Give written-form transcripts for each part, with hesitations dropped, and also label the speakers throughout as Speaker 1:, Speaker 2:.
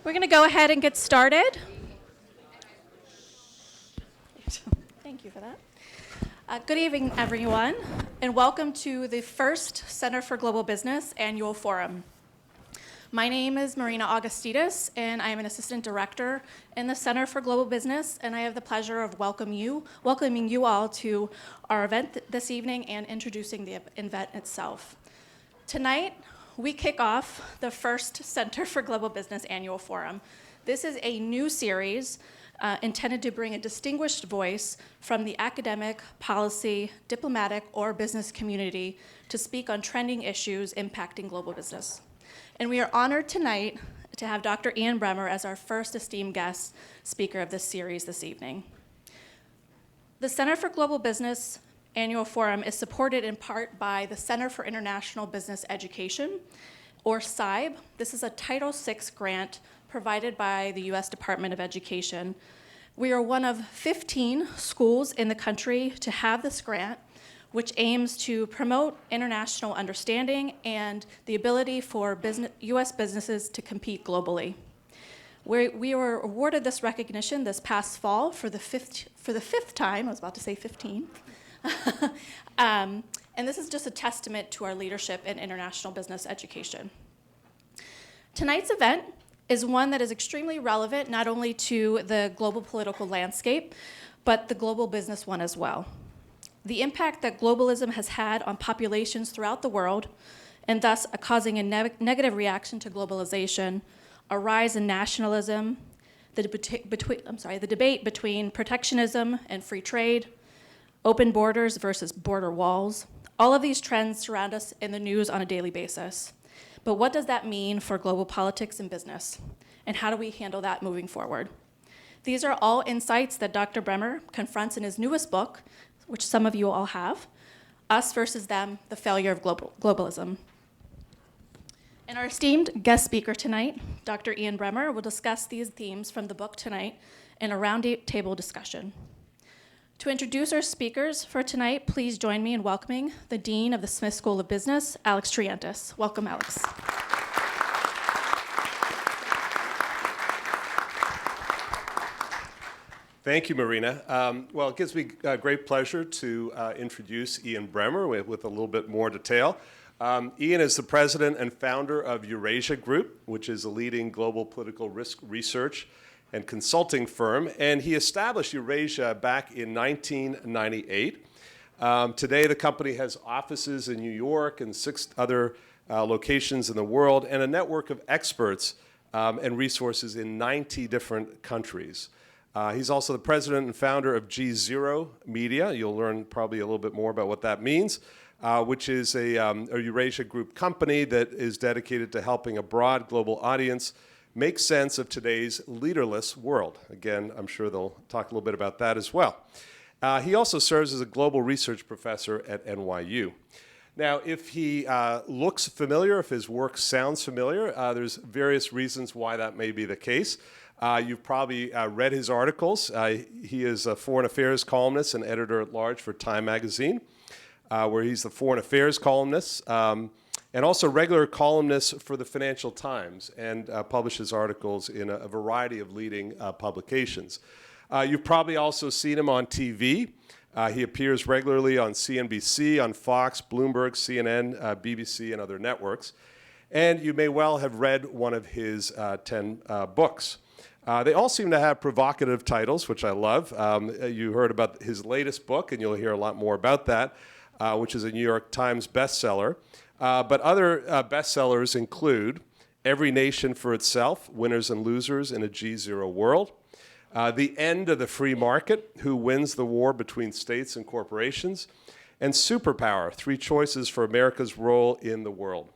Speaker 1: We're going to go ahead and get started. Thank you for that. Good evening, everyone, and welcome to the first Center for Global Business Annual Forum. My name is Marina Augustidis, and I am an assistant director in the Center for Global Business, and I have the pleasure of welcoming you all to our event this evening and introducing the event itself. Tonight, we kick off the first Center for Global Business Annual Forum. This is a new series intended to bring a distinguished voice from the academic, policy, diplomatic, or business community to speak on trending issues impacting global business. And we are honored tonight to have Dr. Ian Bremmer as our first esteemed guest speaker of this series this evening. The Center for Global Business Annual Forum is supported in part by the Center for International Business Education, or CIBE. This is a Title VI grant provided by the U.S. Department of Education. We are one of 15 schools in the country to have this grant, which aims to promote international understanding and the ability for U.S. businesses to compete globally. We were awarded this recognition this past fall for the fifth time. I was about to say 15. And this is just a testament to our leadership in international business education. Tonight's event is one that is extremely relevant not only to the global political landscape, but the global business one as well. The impact that globalism has had on populations throughout the world, and thus causing a negative reaction to globalization, a rise in nationalism, the debate between protectionism and free trade, open borders versus border walls. All of these trends surround us in the news on a daily basis. But what does that mean for global politics and business? And how do we handle that moving forward? These are all insights that Dr. Bremmer confronts in his newest book, which some of you all have, Us versus Them, The Failure of Globalism. And our esteemed guest speaker tonight, Dr. Ian Bremmer, will discuss these themes from the book tonight in a roundtable discussion. To introduce our speakers for tonight, please join me in welcoming the Dean of the Smith School of Business, Alex Triantis. Welcome, Alex.
Speaker 2: Thank you, Marina. Well, it gives me great pleasure to introduce Ian Bremmer with a little bit more detail. Ian is the president and founder of Eurasia Group, which is a leading global political risk research and consulting firm, and he established Eurasia back in 1998. Today, the company has offices in New York and 6 other locations in the world, and a network of experts and resources in 90 different countries. He's also the president and founder of G0 Media. You'll learn probably a little bit more about what that means, which is a Eurasia Group company that is dedicated to helping a broad global audience make sense of today's leaderless world. Again, I'm sure they'll talk a little bit about that as well. He also serves as a global research professor at NYU. Now, if he looks familiar, if his work sounds familiar, there's various reasons why that may be the case. You've probably read his articles. He is a foreign affairs columnist and editor-at-large for Time magazine, where he's the foreign affairs columnist, and also regular columnist for the Financial Times, and publishes articles in a variety of leading publications. You've probably also seen him on TV. He appears regularly on CNBC, on Fox, Bloomberg, CNN, BBC, and other networks. And you may well have read one of his 10 books. They all seem to have provocative titles, which I love. You heard about his latest book, and you'll hear a lot more about that, which is a New York Times bestseller. But other bestsellers include Every Nation for Itself, Winners and Losers in a G0 World, The End of the Free Market, Who Wins the War Between States and Corporations, and Superpower, 3 Choices for America's Role in the World.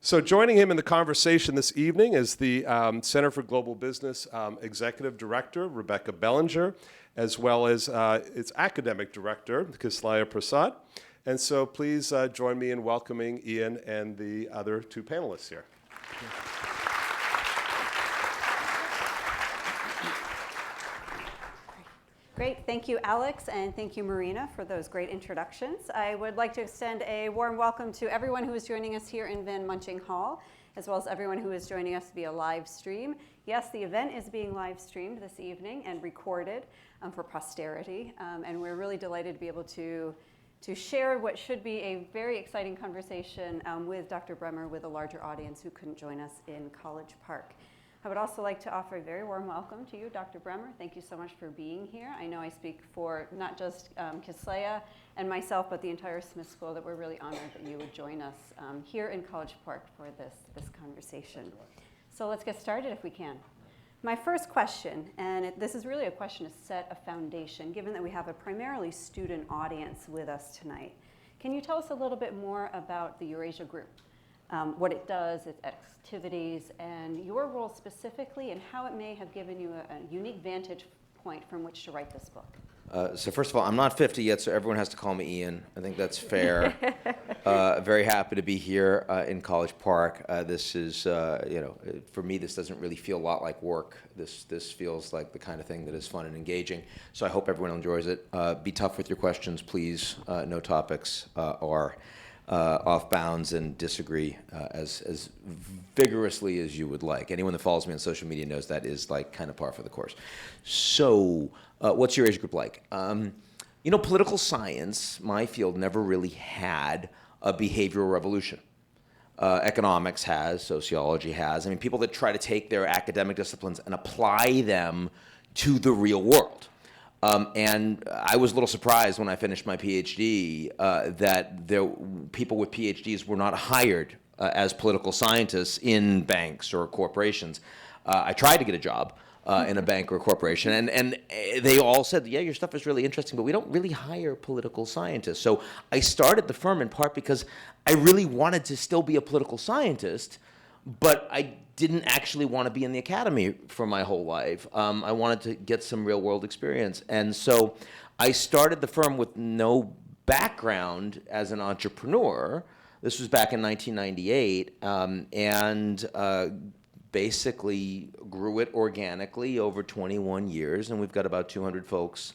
Speaker 2: So joining him in the conversation this evening is the Center for Global Business Executive Director, Rebecca Bellinger, as well as its Academic Director, Kislaya Prasad. And so please join me in welcoming Ian and the other 2 panelists here.
Speaker 3: Great. Thank you, Alex, and thank you, Marina, for those great introductions. I would like to extend a warm welcome to everyone who is joining us here in Van Munching Hall, as well as everyone who is joining us via live stream. Yes, the event is being live streamed this evening and recorded for posterity, and we're really delighted to be able to share what should be a very exciting conversation with Dr. Bremer with a larger audience who couldn't join us in College Park. I would also like to offer a very warm welcome to you, Dr. Bremer. Thank you so much for being here. I know I speak for not just Kislea and myself, but the entire Smith School, that we're really honored that you would join us here in College Park for this conversation. So let's get started if we can. My first question, and this is really a question to set a foundation, given that we have a primarily student audience with us tonight. Can you tell us a little bit more about the Eurasia Group? What it does, its activities, and your role specifically, and how it may have given you a unique vantage point from which to write this book.
Speaker 4: So first of all, I'm not 50 yet, so everyone has to call me Ian. I think that's fair. Very happy to be here in College Park. This is, for me, this doesn't really feel a lot like work. This feels like the kind of thing that is fun and engaging. So I hope everyone enjoys it. Be tough with your questions, please. No topics are off bounds, and disagree as vigorously as you would like. Anyone that follows me on social media knows that is like kind of par for the course. So what's your age group like? Political science, my field, never really had a behavioral revolution. Economics has, sociology has. I mean, people that try to take their academic disciplines and apply them to the real world. And I was a little surprised when I finished my PhD that people with PhDs were not hired as political scientists in banks or corporations. I tried to get a job in a bank or a corporation, and they all said, yeah, your stuff is really interesting, but we don't really hire political scientists. So I started the firm in part because I really wanted to still be a political scientist, but I didn't actually want to be in the academy for my whole life. I wanted to get some real world experience. And so I started the firm with no background as an entrepreneur. This was back in 1998, and basically grew it organically over 21 years. And we've got about 200 folks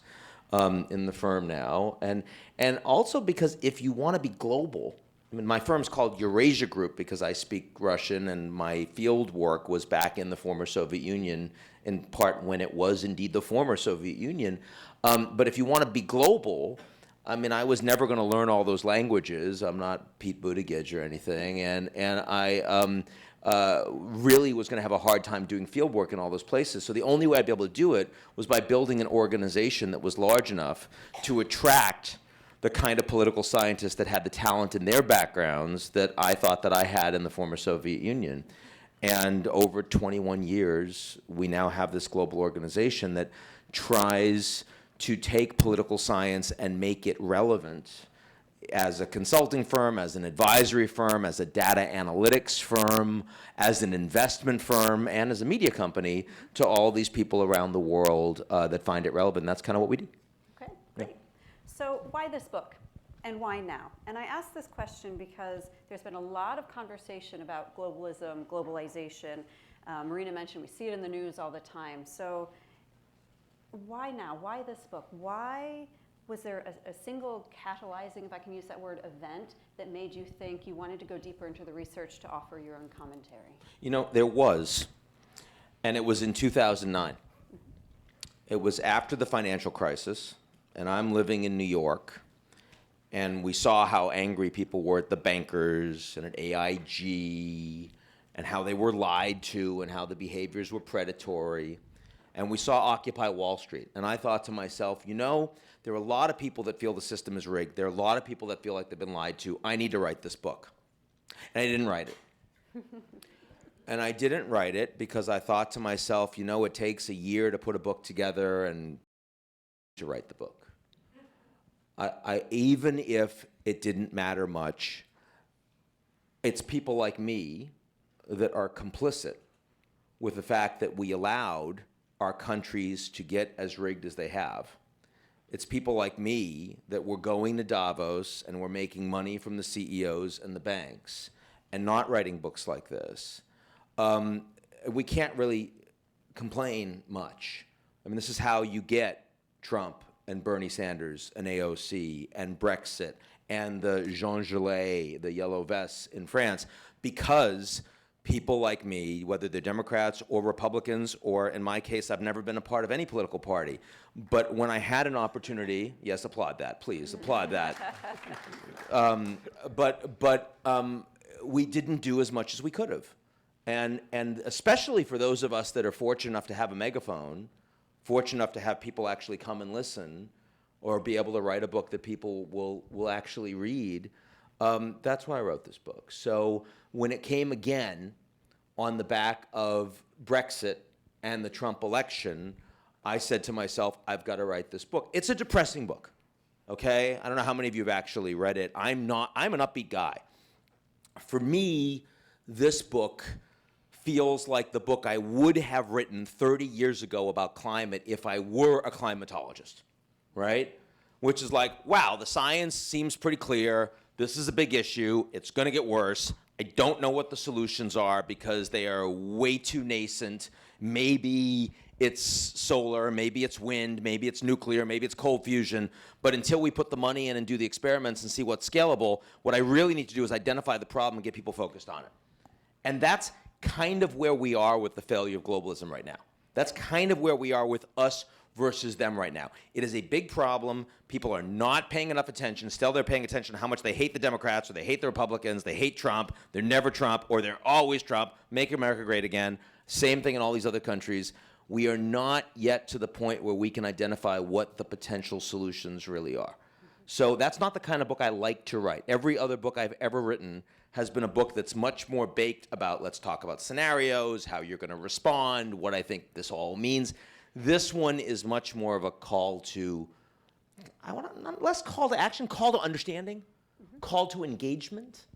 Speaker 4: in the firm now. And also because if you want to be global, I mean, my firm's called Eurasia Group because I speak Russian, and my field work was back in the former Soviet Union, in part when it was indeed the former Soviet Union. But if you want to be global, I mean, I was never going to learn all those languages. I'm not Pete Buttigieg or anything, and I really was going to have a hard time doing field work in all those places. So the only way I'd be able to do it was by building an organization that was large enough to attract the kind of political scientists that had the talent in their backgrounds that I thought that I had in the former Soviet Union. And over 21 years, we now have this global organization that tries to take political science and make it relevant as a consulting firm, as an advisory firm, as a data analytics firm, as an investment firm, and as a media company to all these people around the world that find it relevant. And that's kind of what we do.
Speaker 3: Okay, great. So why this book, and why now? And I ask this question because there's been a lot of conversation about globalism, globalization. Marina mentioned we see it in the news all the time. So why now? Why this book? Why was there a single catalyzing, if I can use that word, event that made you think you wanted to go deeper into the research to offer your own commentary?
Speaker 4: There was, and it was in 2009. It was after the financial crisis. And I'm living in New York, and we saw how angry people were at the bankers and at AIG, and how they were lied to, and how the behaviors were predatory. And we saw Occupy Wall Street. And I thought to myself, there are a lot of people that feel the system is rigged. There are a lot of people that feel like they've been lied to. I need to write this book. And I didn't write it. And I didn't write it because I thought to myself, it takes a year to put a book together and to write the book. I even if it didn't matter much, it's people like me that are complicit with the fact that we allowed our countries to get as rigged as they have. It's people like me that were going to Davos and were making money from the CEOs and the banks and not writing books like this. We can't really complain much. I mean, this is how you get Trump and Bernie Sanders and AOC and Brexit and the Jean Genet, the yellow vests in France, because people like me, whether they're Democrats or Republicans, or in my case, I've never been a part of any political party, but when I had an opportunity, yes, applaud that, please, applaud that. We didn't do as much as we could have. And especially for those of us that are fortunate enough to have a megaphone, fortunate enough to have people actually come and listen, or be able to write a book that people will actually read, that's why I wrote this book. So when it came again on the back of Brexit and the Trump election, I said to myself, I've got to write this book. It's a depressing book, okay? I don't know how many of you have actually read it. I'm an upbeat guy. For me, this book feels like the book I would have written 30 years ago about climate if I were a climatologist, right? Which is like, wow, the science seems pretty clear. This is a big issue. It's going to get worse. I don't know what the solutions are because they are way too nascent. Maybe it's solar, maybe it's wind, maybe it's nuclear, maybe it's cold fusion. But until we put the money in and do the experiments and see what's scalable, what I really need to do is identify the problem and get people focused on it. And that's kind of where we are with the failure of globalism right now. That's kind of where we are with us versus them right now. It is a big problem. People are not paying enough attention. Still, they're paying attention to how much they hate the Democrats, or they hate the Republicans, they hate Trump, they're never Trump, or they're always Trump, make America great again. Same thing in all these other countries. We are not yet to the point where we can identify what the potential solutions really are. So that's not the kind of book I like to write. Every other book I've ever written has been a book that's much more baked about, let's talk about scenarios, how you're going to respond, what I think this all means. This one is much more of a call to, less call to action, call to understanding, call to engagement,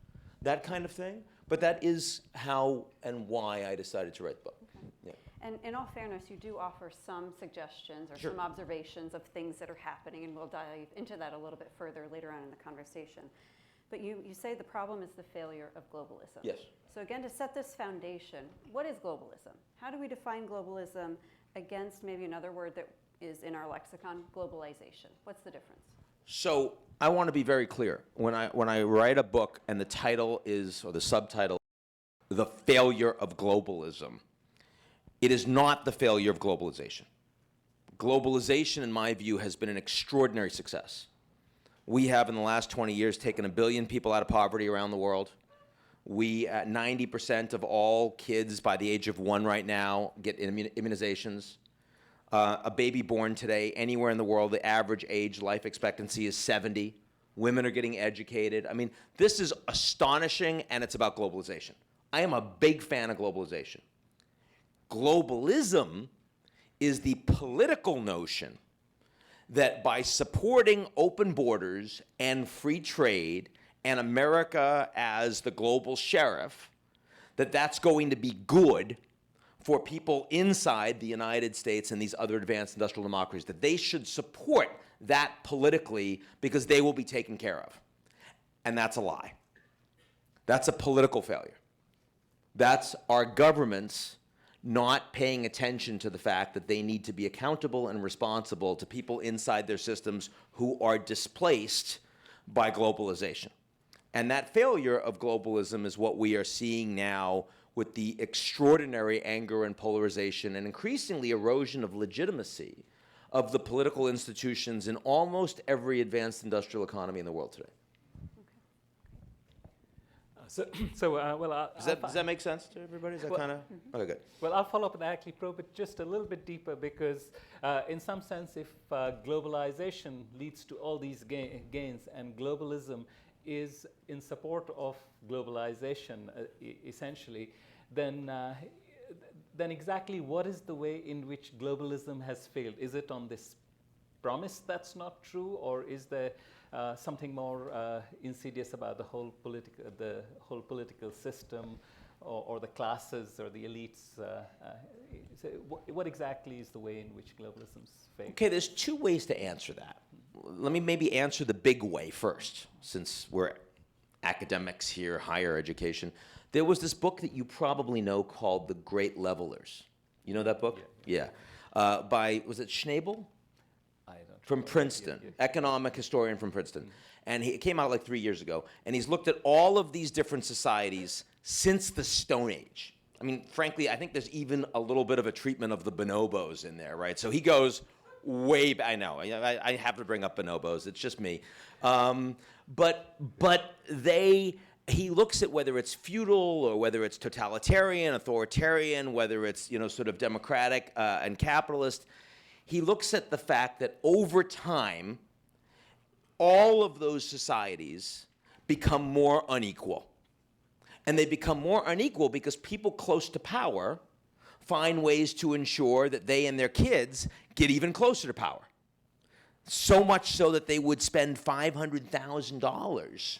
Speaker 4: that kind of thing. But that is how and why I decided to write the book. Yeah.
Speaker 3: And in all fairness, you do offer some suggestions or
Speaker 4: Sure.
Speaker 3: some observations of things that are happening, and we'll dive into that a little bit further later on in the conversation. But you say the problem is the failure of globalism.
Speaker 4: Yes.
Speaker 3: So again, to set this foundation, what is globalism? How do we define globalism against maybe another word that is in our lexicon, globalization? What's the difference?
Speaker 4: So I want to be very clear. When I write a book and the title is, or the subtitle, The Failure of Globalism, it is not the failure of globalization. Globalization, in my view, has been an extraordinary success. We have, in the last 20 years, taken 1 billion people out of poverty around the world. We, 90% of all kids by the age of 1 right now get immunizations. A baby born today, anywhere in the world, the average age life expectancy is 70. Women are getting educated. I mean, this is astonishing, and it's about globalization. I am a big fan of globalization. Globalism is the political notion that by supporting open borders and free trade and America as the global sheriff, that's going to be good for people inside the United States and these other advanced industrial democracies, that they should support that politically because they will be taken care of. And that's a lie. That's a political failure. That's our governments not paying attention to the fact that they need to be accountable and responsible to people inside their systems who are displaced by globalization. And that failure of globalism is what we are seeing now with the extraordinary anger and polarization and increasingly erosion of legitimacy of the political institutions in almost every advanced industrial economy in the world today. Does that make sense to everybody? Is that kind of okay? Good.
Speaker 5: Well, I'll follow up and actually probe it just a little bit deeper because, in some sense, if globalization leads to all these gains and globalism is in support of globalization, essentially, then exactly what is the way in which globalism has failed? Is it on this promise that's not true, or is there something more insidious about the whole political system, or the classes or the elites? So what exactly is the way in which globalism's failed?
Speaker 4: Okay, there's 2 ways to answer that. Let me maybe answer the big way first, since we're academics here, higher education. There was this book that you probably know called The Great Levelers. You know that book?
Speaker 5: Yeah.
Speaker 4: By, was it Schnabel?
Speaker 5: I
Speaker 4: from Princeton,
Speaker 5: Yeah.
Speaker 4: economic historian from Princeton. And he came out like 3 years ago, and he's looked at all of these different societies since the Stone Age. I mean, frankly, I think there's even a little bit of a treatment of the bonobos in there, right? So he goes way back. I know, I have to bring up bonobos. It's just me. But he looks at whether it's feudal or whether it's totalitarian, authoritarian, whether it's, sort of democratic and capitalist. He looks at the fact that over time, all of those societies become more unequal. And they become more unequal because people close to power find ways to ensure that they and their kids get even closer to power. So much so that they would spend $500,000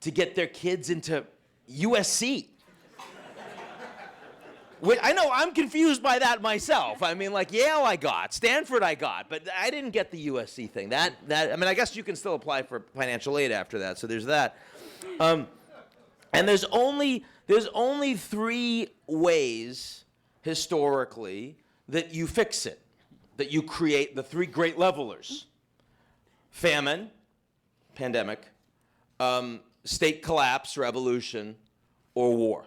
Speaker 4: to get their kids into USC. I know, I'm confused by that myself. I mean, like, Yale I got, Stanford I got, but I didn't get the USC thing. I mean, I guess you can still apply for financial aid after that, so there's that. And there's only 3 ways, historically, that you fix it, that you create the 3 great levelers. Famine, pandemic, state collapse, revolution, or war.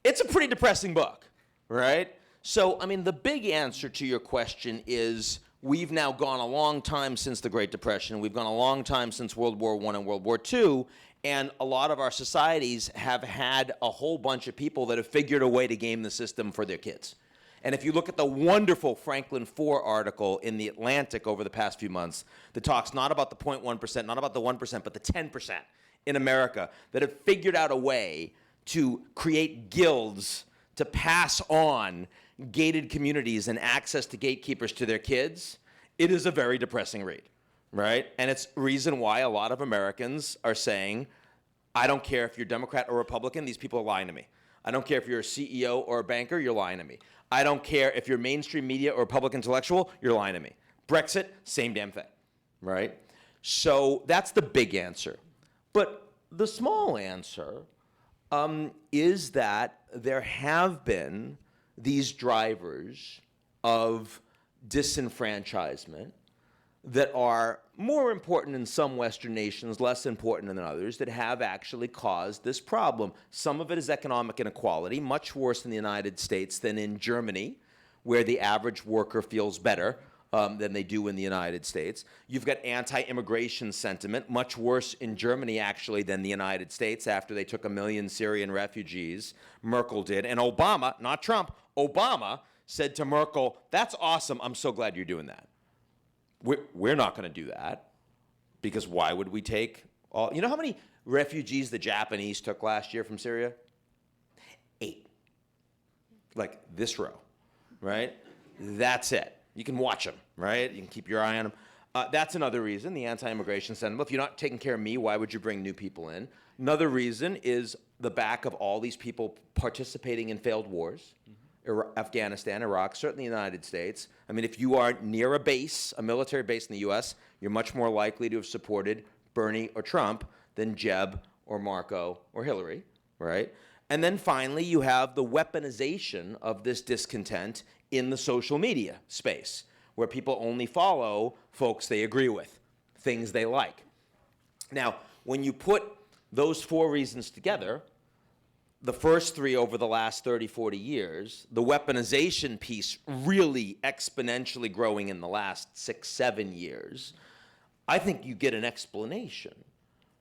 Speaker 4: It's a pretty depressing book, right? So, I mean, the big answer to your question is we've now gone a long time since the Great Depression. We've gone a long time since World War I and World War II. And a lot of our societies have had a whole bunch of people that have figured a way to game the system for their kids. And if you look at the wonderful Franklin Foer article in The Atlantic over the past few months that talks not about the 0.1%, not about the 1%, but the 10% in America that have figured out a way to create guilds to pass on gated communities and access to gatekeepers to their kids, it is a very depressing read, right? And it's reason why a lot of Americans are saying, I don't care if you're Democrat or Republican, these people are lying to me. I don't care if you're a CEO or a banker, you're lying to me. I don't care if you're mainstream media or public intellectual, you're lying to me. Brexit, same damn thing, right? So that's the big answer. But the small answer is that there have been these drivers of disenfranchisement that are more important in some Western nations, less important than others, that have actually caused this problem. Some of it is economic inequality, much worse in the United States than in Germany, where the average worker feels better than they do in the United States. You've got anti-immigration sentiment, much worse in Germany, actually, than the United States after they took 1 million Syrian refugees. Merkel did. And Obama, not Trump, Obama said to Merkel, that's awesome, I'm so glad you're doing that. We're not going to do that, because why would we take all... You know how many refugees the Japanese took last year from Syria? 8. Like this row, right? That's it. You can watch them, right? You can keep your eye on them. That's another reason, the anti-immigration sentiment. If you're not taking care of me, why would you bring new people in? Another reason is the back of all these people participating in failed wars. Afghanistan, Iraq, certainly the United States. I mean, if you are near a base, a military base in the U.S., you're much more likely to have supported Bernie or Trump than Jeb or Marco or Hillary, right? And then finally, you have the weaponization of this discontent in the social media space, where people only follow folks they agree with, things they like. Now, when you put those 4 reasons together, the first 3 over the last 30, 40 years, the weaponization piece really exponentially growing in the last 6, 7 years, I think you get an explanation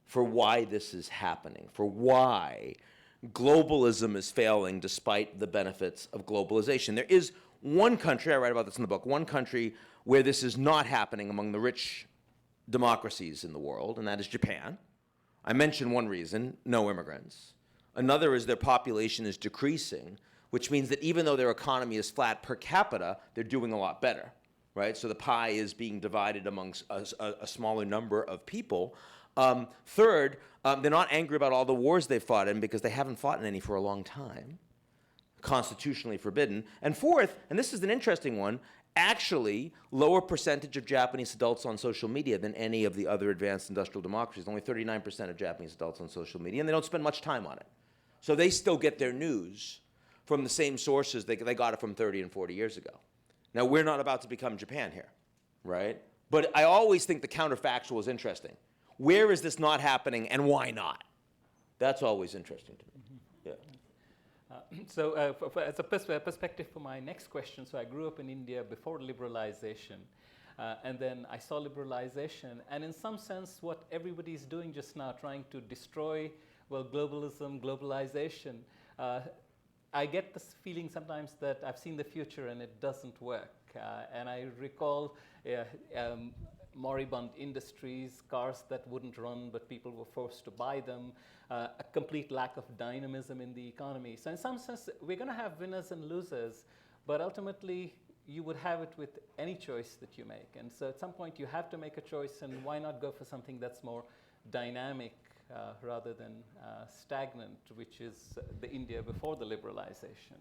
Speaker 4: for why this is happening, for why globalism is failing despite the benefits of globalization. There is one country, I write about this in the book, one country where this is not happening among the rich democracies in the world, and that is Japan. I mentioned one reason, no immigrants. Another is their population is decreasing, which means that even though their economy is flat per capita, they're doing a lot better, right? So the pie is being divided amongst a smaller number of people. Third, they're not angry about all the wars they've fought in because they haven't fought in any for a long time, constitutionally forbidden. And fourth, and this is an interesting one, actually lower percentage of Japanese adults on social media than any of the other advanced industrial democracies. Only 39% of Japanese adults on social media, and they don't spend much time on it. So they still get their news from the same sources they got it from 30 and 40 years ago. Now, we're not about to become Japan here, right? But I always think the counterfactual is interesting. Where is this not happening and why not? That's always interesting to me. Yeah.
Speaker 5: As a perspective for my next question, so I grew up in India before liberalization, and then I saw liberalization, and in some sense, what everybody is doing just now, trying to destroy, well, globalism, globalization, I get this feeling sometimes that I've seen the future and it doesn't work. And I recall moribund industries, cars that wouldn't run, but people were forced to buy them, a complete lack of dynamism in the economy. So in some sense, we're going to have winners and losers, but ultimately, you would have it with any choice that you make. And so at some point, you have to make a choice, and why not go for something that's more dynamic rather than stagnant, which is the India before the liberalization.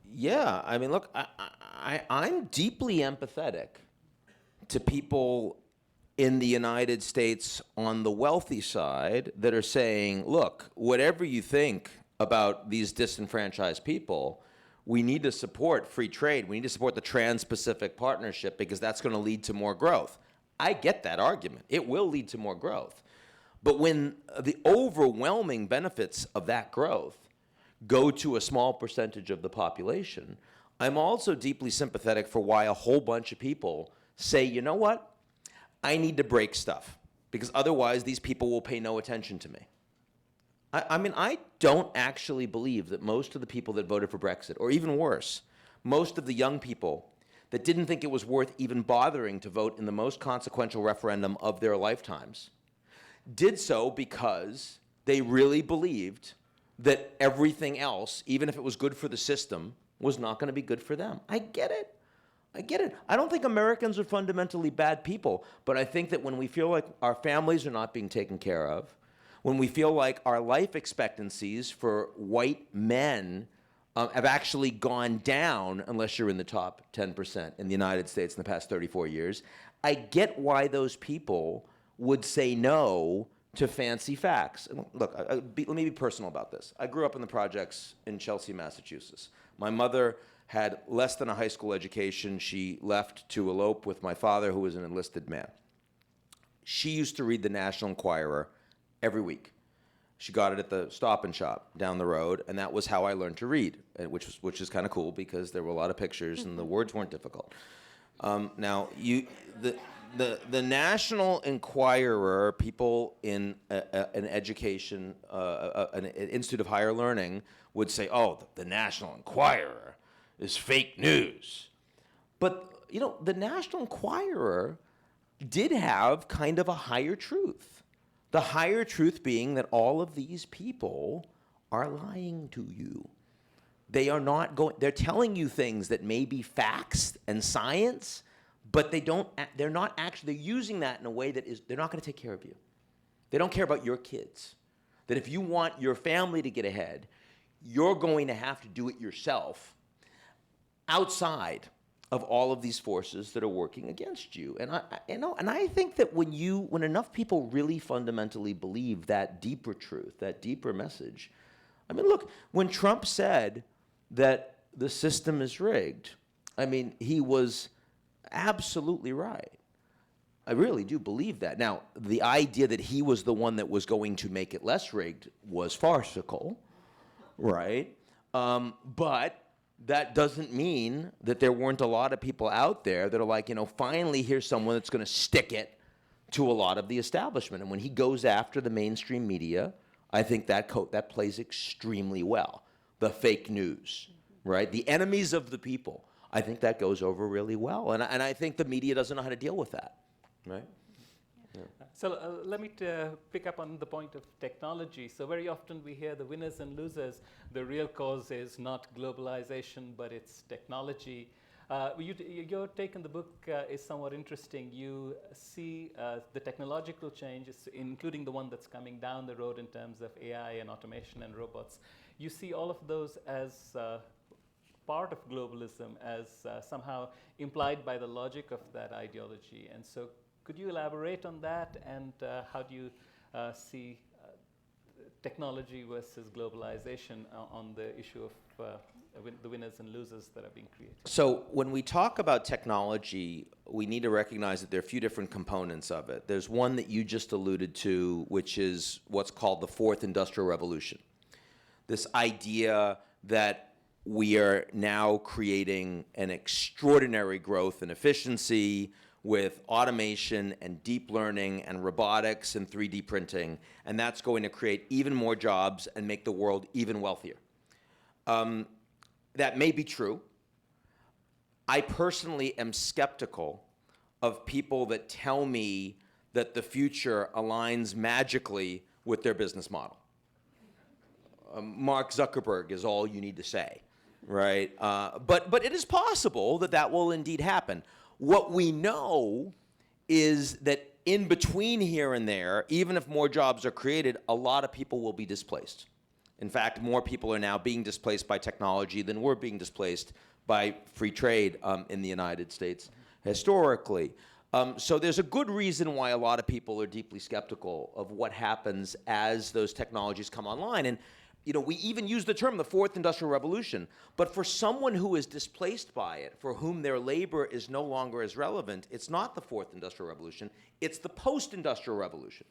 Speaker 4: Yeah, I mean, look, I'm deeply empathetic to people in the United States on the wealthy side that are saying, look, whatever you think about these disenfranchised people, we need to support free trade. We need to support the Trans-Pacific Partnership because that's going to lead to more growth. I get that argument. It will lead to more growth. But when the overwhelming benefits of that growth go to a small percentage of the population, I'm also deeply sympathetic for why a whole bunch of people say, you know what, I need to break stuff because otherwise these people will pay no attention to me. I mean, I don't actually believe that most of the people that voted for Brexit, or even worse, most of the young people that didn't think it was worth even bothering to vote in the most consequential referendum of their lifetimes, did so because they really believed that everything else, even if it was good for the system, was not going to be good for them. I get it. I get it. I don't think Americans are fundamentally bad people, but I think that when we feel like our families are not being taken care of, when we feel like our life expectancies for white men have actually gone down, unless you're in the top 10% in the United States in the past 34 years, I get why those people would say no to fancy facts. Look, let me be personal about this. I grew up in the projects in Chelsea, Massachusetts. My mother had less than a high school education. She left to elope with my father, who was an enlisted man. She used to read the National Enquirer every week. She got it at the Stop and Shop down the road, and that was how I learned to read, which is kind of cool because there were a lot of pictures and the words weren't difficult. Now, the National Enquirer, people in an education, an Institute of Higher Learning would say, oh, the National Enquirer is fake news. But, you know, the National Enquirer did have kind of a higher truth. The higher truth being that all of these people are lying to you. They are not going, they're telling you things that may be facts and science, but they're not actually, they're using that in a way that is, they're not going to take care of you. They don't care about your kids. That if you want your family to get ahead, you're going to have to do it yourself outside of all of these forces that are working against you. And I think that when enough people really fundamentally believe that deeper truth, that deeper message, I mean, look, when Trump said that the system is rigged, I mean, he was absolutely right. I really do believe that. Now, the idea that he was the one that was going to make it less rigged was farcical, right? But that doesn't mean that there weren't a lot of people out there that are like, you know, finally here's someone that's going to stick it to a lot of the establishment. And when he goes after the mainstream media, I think that plays extremely well. The fake news, right? The enemies of the people. I think that goes over really well. And I think the media doesn't know how to deal with that, right?
Speaker 5: So let me pick up on the point of technology. So very often we hear the winners and losers. The real cause is not globalization, but it's technology. Your take on the book is somewhat interesting. You see the technological changes, including the one that's coming down the road in terms of AI and automation and robots. You see all of those as part of globalism, as somehow implied by the logic of that ideology. And so could you elaborate on that, and how do you see technology versus globalization on the issue of the winners and losers that are being created.
Speaker 4: So when we talk about technology, we need to recognize that there are a few different components of it. There's one that you just alluded to, which is what's called the fourth industrial revolution. This idea that we are now creating an extraordinary growth in efficiency with automation and deep learning and robotics and 3D printing, and that's going to create even more jobs and make the world even wealthier. That may be true. I personally am skeptical of people that tell me that the future aligns magically with their business model. Mark Zuckerberg is all you need to say, right? But it is possible that that will indeed happen. What we know is that in between here and there, even if more jobs are created, a lot of people will be displaced. In fact, more people are now being displaced by technology than were being displaced by free trade in the United States historically. So there's a good reason why a lot of people are deeply skeptical of what happens as those technologies come online. And we even use the term the fourth industrial revolution, but for someone who is displaced by it, for whom their labor is no longer as relevant, it's not the fourth industrial revolution, it's the post-industrial revolution,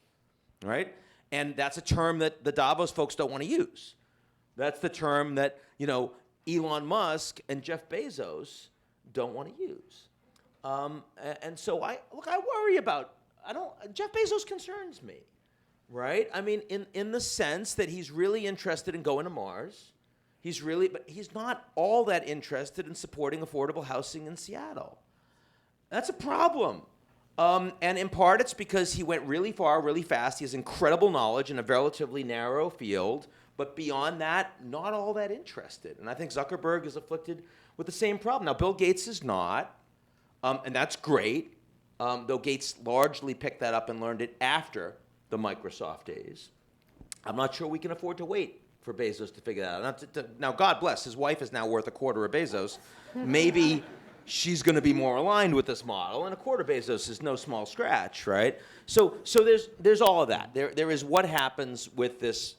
Speaker 4: right? And that's a term that the Davos folks don't want to use. That's the term that, Elon Musk and Jeff Bezos don't want to use. And so I worry about, Jeff Bezos concerns me, right? I mean, in the sense that he's really interested in going to Mars. But he's not all that interested in supporting affordable housing in Seattle. That's a problem. And in part, it's because he went really far, really fast. He has incredible knowledge in a relatively narrow field. But beyond that, not all that interested. And I think Zuckerberg is afflicted with the same problem. Now, Bill Gates is not, and that's great, though Gates largely picked that up and learned it after the Microsoft days. I'm not sure we can afford to wait for Bezos to figure that out. Now, God bless, his wife is now worth a quarter of Bezos. Maybe she's going to be more aligned with this model, and a quarter Bezos is no small scratch, right? So there's all of that. There is what happens with this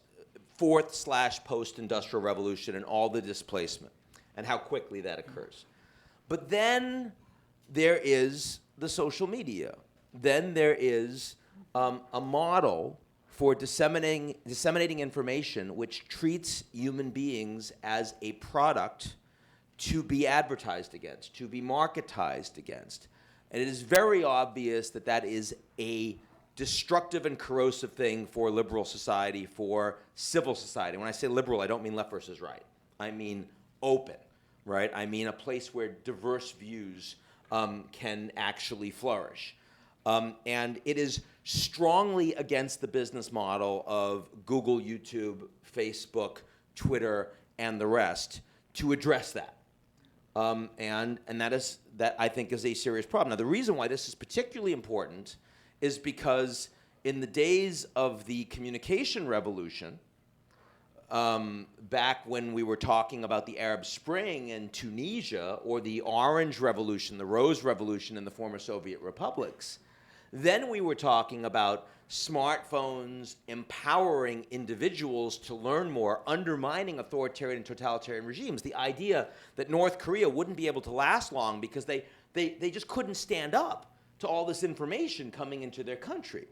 Speaker 4: fourth/post-industrial revolution and all the displacement and how quickly that occurs. But then there is the social media. Then there is a model for disseminating information which treats human beings as a product to be advertised against, to be marketized against. And it is very obvious that that is a destructive and corrosive thing for liberal society, for civil society. When I say liberal, I don't mean left versus right. I mean open, right? I mean a place where diverse views can actually flourish. And it is strongly against the business model of Google, YouTube, Facebook, Twitter, and the rest to address that. And that I think is a serious problem. Now, the reason why this is particularly important is because in the days of the communication revolution, back when we were talking about the Arab Spring in Tunisia, or the Orange Revolution, the Rose Revolution in the former Soviet republics, then we were talking about smartphones empowering individuals to learn more, undermining authoritarian and totalitarian regimes. The idea that North Korea wouldn't be able to last long because they just couldn't stand up to all this information coming into their country.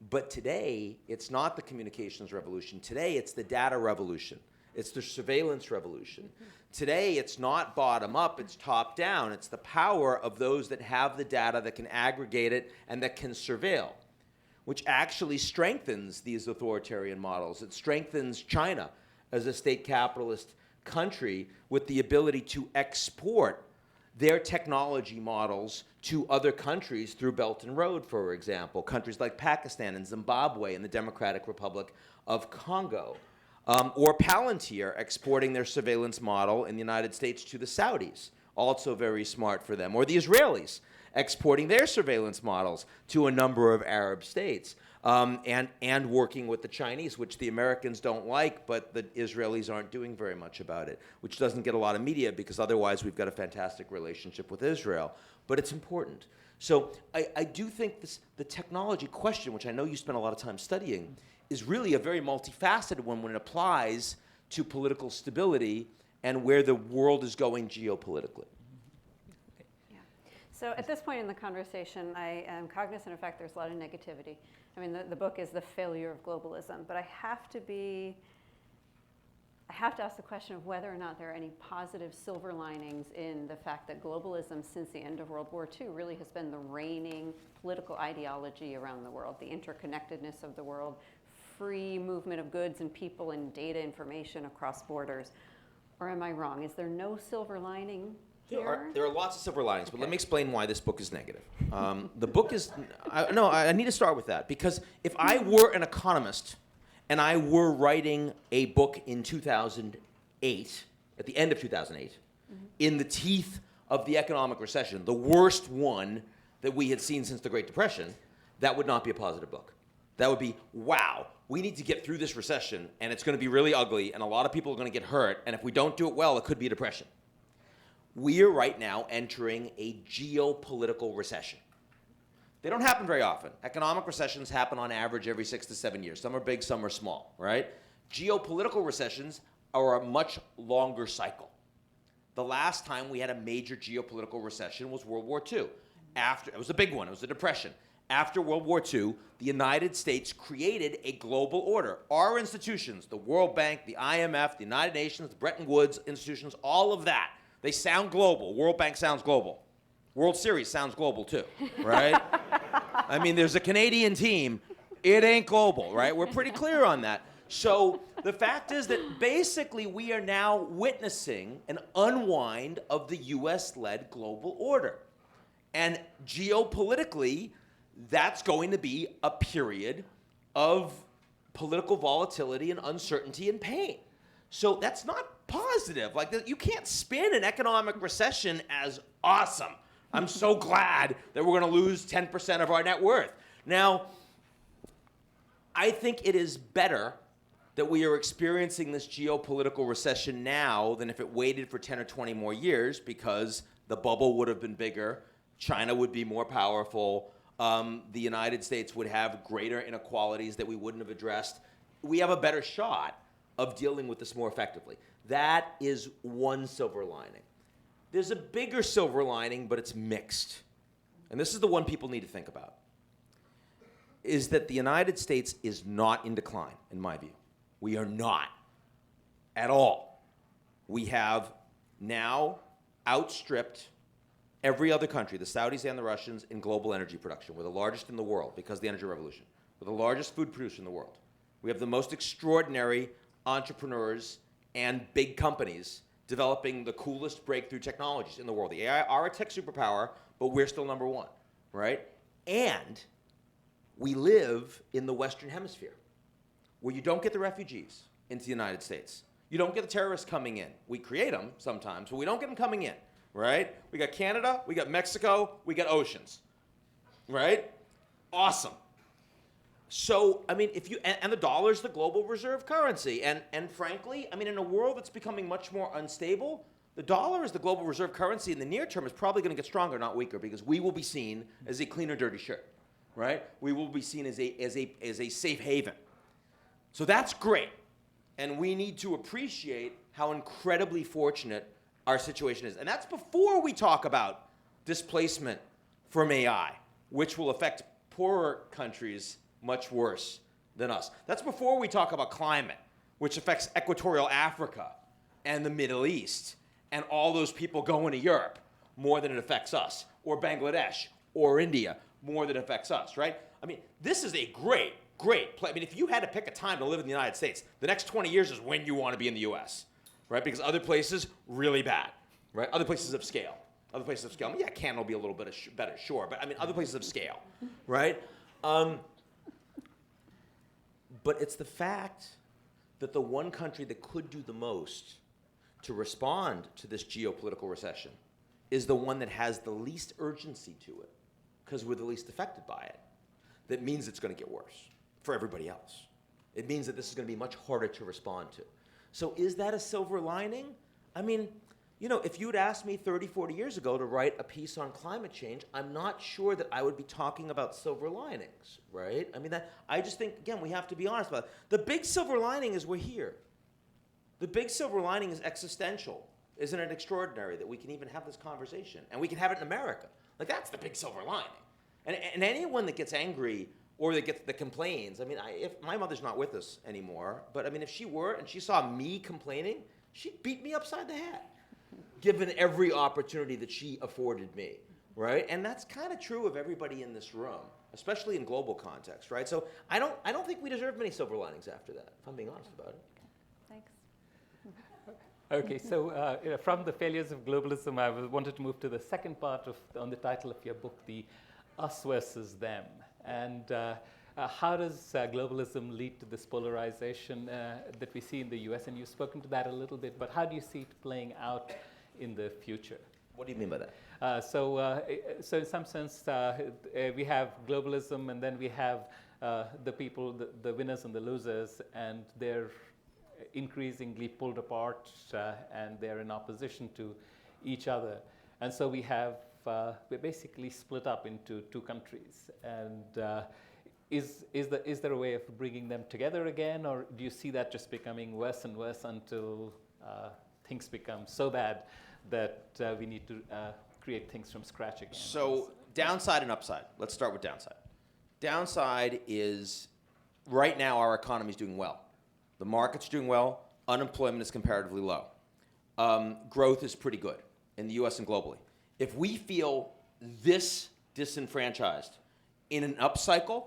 Speaker 4: But today, it's not the communications revolution. Today, it's the data revolution. It's the surveillance revolution. Today, it's not bottom up, it's top down. It's the power of those that have the data, that can aggregate it, and that can surveil, which actually strengthens these authoritarian models. It strengthens China as a state capitalist country with the ability to export their technology models to other countries through Belt and Road, for example, countries like Pakistan and Zimbabwe and the Democratic Republic of Congo. Or Palantir exporting their surveillance model in the United States to the Saudis, also very smart for them. Or the Israelis exporting their surveillance models to a number of Arab states, and working with the Chinese, which the Americans don't like, but the Israelis aren't doing very much about it, which doesn't get a lot of media because otherwise we've got a fantastic relationship with Israel. But it's important. So I do think the technology question, which I know you spent a lot of time studying, is really a very multifaceted one when it applies to political stability and where the world is going geopolitically.
Speaker 3: Yeah. So at this point in the conversation, I am cognizant of the fact there's a lot of negativity. I mean, the book is The Failure of Globalism, but I have to ask the question of whether or not there are any positive silver linings in the fact that globalism since the end of World War II really has been the reigning political ideology around the world, the interconnectedness of the world, free movement of goods and people and data information across borders. Or am I wrong? Is there no silver lining here?
Speaker 4: There are lots of silver linings, but let me explain why this book is negative. The book is, I need to start with that, because if I were an economist and I were writing a book in 2008, at the end of 2008, in the teeth of the economic recession, the worst one that we had seen since the Great Depression, that would not be a positive book. That would be, wow, we need to get through this recession, and it's going to be really ugly, and a lot of people are going to get hurt, and if we don't do it well, it could be a depression. We are right now entering a geopolitical recession. They don't happen very often. Economic recessions happen on average every 6 to 7 years. Some are big, some are small, right? Geopolitical recessions are a much longer cycle. The last time we had a major geopolitical recession was World War II. It was a big one. It was a depression. After World War II, the United States created a global order. Our institutions, the World Bank, the IMF, the United Nations, the Bretton Woods institutions, all of that, they sound global. World Bank sounds global. World Series sounds global too, right? I mean, there's a Canadian team. It ain't global, right? We're pretty clear on that. So the fact is that basically we are now witnessing an unwind of the US-led global order. And geopolitically, that's going to be a period of political volatility and uncertainty and pain. So that's not positive. Like, you can't spin an economic recession as awesome. I'm so glad that we're going to lose 10% of our net worth. Now, I think it is better that we are experiencing this geopolitical recession now than if it waited for 10 or 20 more years, because the bubble would have been bigger, China would be more powerful, the United States would have greater inequalities that we wouldn't have addressed. We have a better shot of dealing with this more effectively. That is one silver lining. There's a bigger silver lining, but it's mixed. And this is the one people need to think about, is that the United States is not in decline, in my view. We are not at all. We have now outstripped every other country, the Saudis and the Russians, in global energy production. We're the largest in the world because of the energy revolution. We're the largest food producer in the world. We have the most extraordinary entrepreneurs and big companies developing the coolest breakthrough technologies in the world. The AI are a tech superpower, but we're still number one, right? And we live in the Western Hemisphere, where you don't get the refugees into the United States. You don't get the terrorists coming in. We create them sometimes, but we don't get them coming in, right? We got Canada, we got Mexico, we got oceans, right? Awesome. So, I mean, and the dollar's the global reserve currency. And frankly, I mean, in a world that's becoming much more unstable, the dollar as the global reserve currency in the near term is probably going to get stronger, not weaker, because we will be seen as a cleaner, dirty shirt, right? We will be seen as a safe haven. So that's great. And we need to appreciate how incredibly fortunate our situation is. And that's before we talk about displacement from AI, which will affect poorer countries much worse than us. That's before we talk about climate, which affects equatorial Africa and the Middle East and all those people going to Europe more than it affects us, or Bangladesh or India more than it affects us, right? I mean, this is a great place. I mean, if you had to pick a time to live in the United States, the next 20 years is when you want to be in the US, right? Because other places, really bad, right? Other places of scale. I mean, yeah, Canada will be a little bit better, sure, but I mean, other places of scale, right? But it's the fact that the one country that could do the most to respond to this geopolitical recession is the one that has the least urgency to it, because we're the least affected by it. That means it's going to get worse for everybody else. It means that this is going to be much harder to respond to. So is that a silver lining? I mean, if you had asked me 30, 40 years ago to write a piece on climate change, I'm not sure that I would be talking about silver linings, right? I mean, I just think, again, we have to be honest about it. The big silver lining is we're here. The big silver lining is existential. Isn't it extraordinary that we can even have this conversation? And we can have it in America. Like, that's the big silver lining. And anyone that gets angry or that complains, I mean, if my mother's not with us anymore, but I mean, if she were and she saw me complaining, she'd beat me upside the head, given every opportunity that she afforded me, right? And that's kind of true of everybody in this room, especially in global context, right? So I don't think we deserve many silver linings after that, if I'm being honest about it.
Speaker 3: Thanks.
Speaker 5: Okay, so from the failures of globalism, I wanted to move to the second part on the title of your book, the us versus them. And how does globalism lead to this polarization that we see in the US? And you've spoken to that a little bit, but how do you see it playing out in the future?
Speaker 4: What do you mean by that?
Speaker 5: So in some sense, we have globalism, and then we have the people, the winners and the losers, and they're increasingly pulled apart, and they're in opposition to each other. And so we're basically split up into two countries. And is there a way of bringing them together again, or do you see that just becoming worse and worse until things become so bad that we need to create things from scratch again?
Speaker 4: So downside and upside. Let's start with downside. Downside is right now our economy is doing well. The market's doing well. Unemployment is comparatively low. Growth is pretty good in the US and globally. If we feel this disenfranchised in an upcycle,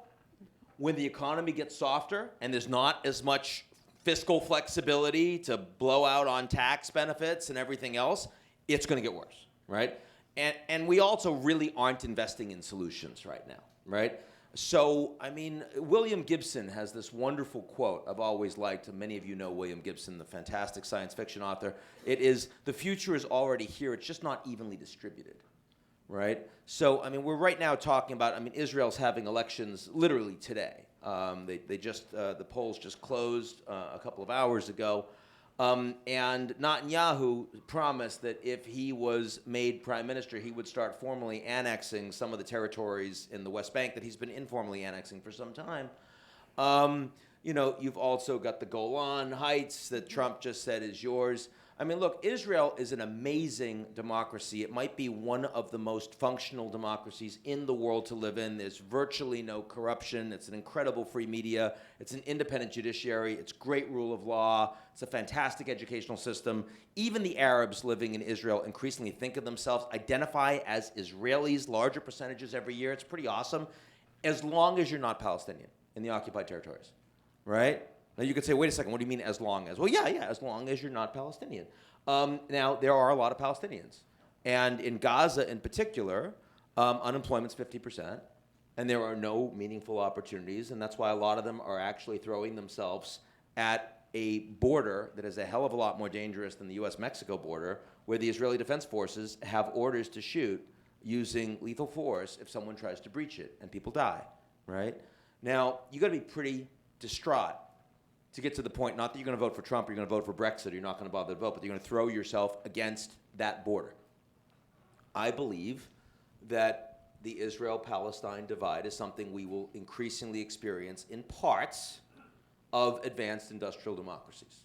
Speaker 4: when the economy gets softer and there's not as much fiscal flexibility to blow out on tax benefits and everything else, it's going to get worse, right? And we also really aren't investing in solutions right now, right? So, I mean, William Gibson has this wonderful quote I've always liked. Many of you know William Gibson, the fantastic science fiction author. It is, the future is already here, it's just not evenly distributed, right? So, I mean, we're right now talking about, I mean, Israel's having elections literally today. The polls just closed a couple of hours ago. And Netanyahu promised that if he was made prime minister, he would start formally annexing some of the territories in the West Bank that he's been informally annexing for some time. You've also got the Golan Heights that Trump just said is yours. I mean, look, Israel is an amazing democracy. It might be one of the most functional democracies in the world to live in. There's virtually no corruption. It's an incredible free media. It's an independent judiciary. It's great rule of law. It's a fantastic educational system. Even the Arabs living in Israel increasingly think of themselves, identify as Israelis, larger percentages every year. It's pretty awesome, as long as you're not Palestinian in the occupied territories, right? Now, you could say, wait a second, what do you mean as long as? Well, yeah, as long as you're not Palestinian. Now, there are a lot of Palestinians. And in Gaza in particular, unemployment's 50%, and there are no meaningful opportunities, and that's why a lot of them are actually throwing themselves at a border that is a hell of a lot more dangerous than the US-Mexico border, where the Israeli Defense Forces have orders to shoot using lethal force if someone tries to breach it, and people die, right? Now, you got to be pretty distraught to get to the point, not that you're going to vote for Trump, or you're going to vote for Brexit, or you're not going to bother to vote, but you're going to throw yourself against that border. I believe that the Israel-Palestine divide is something we will increasingly experience in parts of advanced industrial democracies,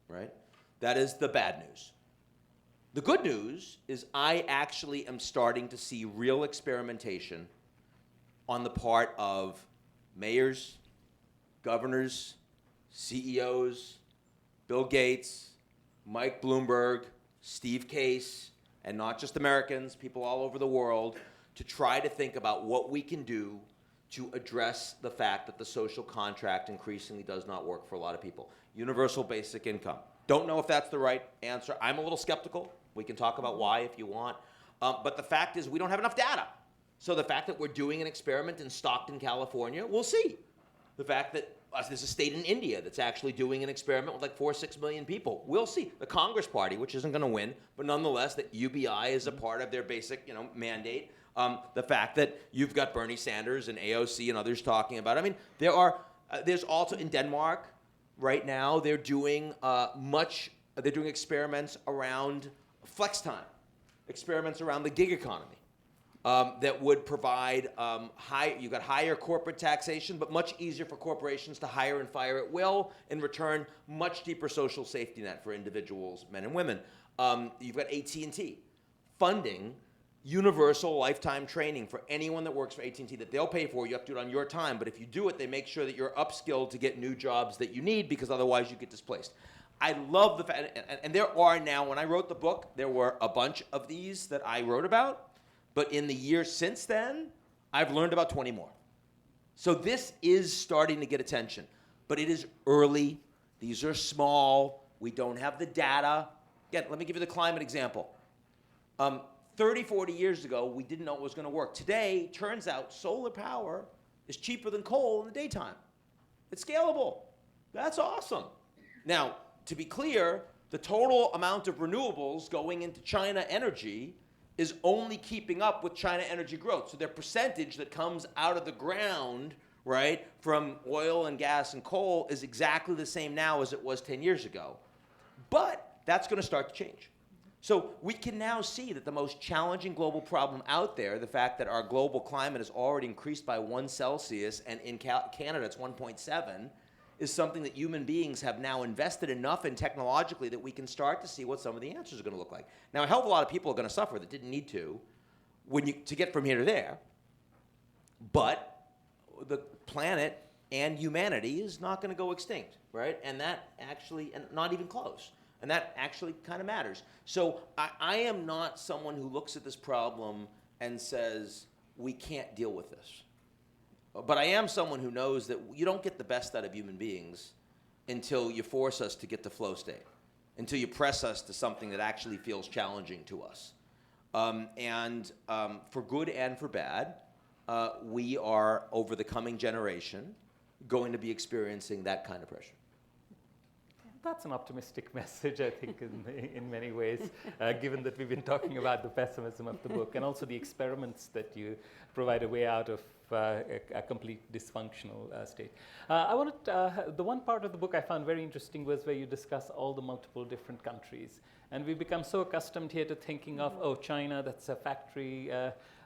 Speaker 4: right? That is the bad news. The good news is I actually am starting to see real experimentation on the part of mayors, governors, CEOs, Bill Gates, Mike Bloomberg, Steve Case, and not just Americans, people all over the world, to try to think about what we can do to address the fact that the social contract increasingly does not work for a lot of people. Universal basic income. Don't know if that's the right answer. I'm a little skeptical. We can talk about why if you want. But the fact is we don't have enough data. So the fact that we're doing an experiment in Stockton, California, we'll see. The fact that there's a state in India that's actually doing an experiment with like 4 or 6 million people. We'll see. The Congress Party, which isn't going to win, but nonetheless, that UBI is a part of their basic, mandate. The fact that you've got Bernie Sanders and AOC and others talking about. I mean, there's also in Denmark right now they're doing experiments around flex time, experiments around the gig economy that would provide you got higher corporate taxation, but much easier for corporations to hire and fire at will. In return, much deeper social safety net for individuals, men and women. You've got AT&T funding universal lifetime training for anyone that works for AT&T that they'll pay for. You have to do it on your time, but if you do it, they make sure that you're upskilled to get new jobs that you need, because otherwise you get displaced. I love the fact, and there are now, when I wrote the book, there were a bunch of these that I wrote about, but in the years since then, I've learned about 20 more. So this is starting to get attention, but it is early. These are small. We don't have the data. Again, let me give you the climate example. 30, 40 years ago, we didn't know it was going to work. Today, turns out solar power is cheaper than coal in the daytime. It's scalable. That's awesome. Now, to be clear, the total amount of renewables going into China energy is only keeping up with China energy growth. So their percentage that comes out of the ground, right, from oil and gas and coal is exactly the same now as it was 10 years ago. But that's going to start to change. So we can now see that the most challenging global problem out there, the fact that our global climate has already increased by 1 Celsius, and in Canada it's 1.7, is something that human beings have now invested enough in technologically that we can start to see what some of the answers are going to look like. Now, a hell of a lot of people are going to suffer that didn't need to get from here to there, but the planet and humanity is not going to go extinct, right? And that actually, and not even close. And that actually kind of matters. So I am not someone who looks at this problem and says, we can't deal with this. But I am someone who knows that you don't get the best out of human beings until you force us to get to flow state, until you press us to something that actually feels challenging to us. For good and for bad, we are, over the coming generation, going to be experiencing that kind of pressure.
Speaker 5: That's an optimistic message, I think, in many ways, given that we've been talking about the pessimism of the book and also the experiments that you provide a way out of a complete dysfunctional state. The one part of the book I found very interesting was where you discuss all the multiple different countries. And we've become so accustomed here to thinking of, oh, China, that's a factory,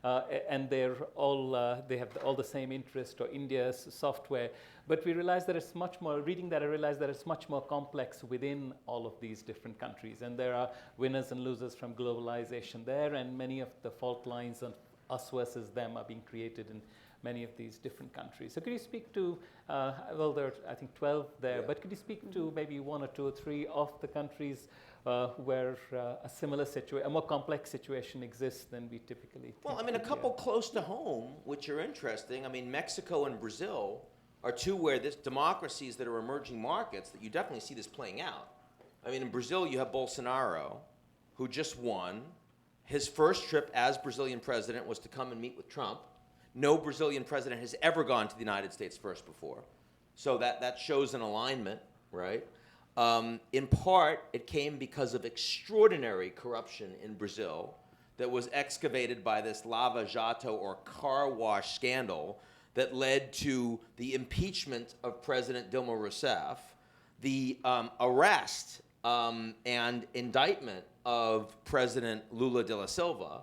Speaker 5: and they have all the same interest, or India's software. But we realized that it's much more, reading that I realized that it's much more complex within all of these different countries. And there are winners and losers from globalization there, and many of the fault lines of us versus them are being created in many of these different countries. So could you speak to, well, there are, I think, 12 there, but could you speak to maybe 1 or 2 or 3 of the countries where a similar situation, a more complex situation exists than we typically think?
Speaker 4: Well, I mean, a couple close to home, which are interesting. I mean, Mexico and Brazil are 2 where this democracies that are emerging markets that you definitely see this playing out. I mean, in Brazil, you have Bolsonaro, who just won. His first trip as Brazilian president was to come and meet with Trump. No Brazilian president has ever gone to the United States first before. So that shows an alignment, right? In part, it came because of extraordinary corruption in Brazil that was excavated by this Lava Jato, or car wash scandal, that led to the impeachment of President Dilma Rousseff, the arrest and indictment of President Lula da Silva,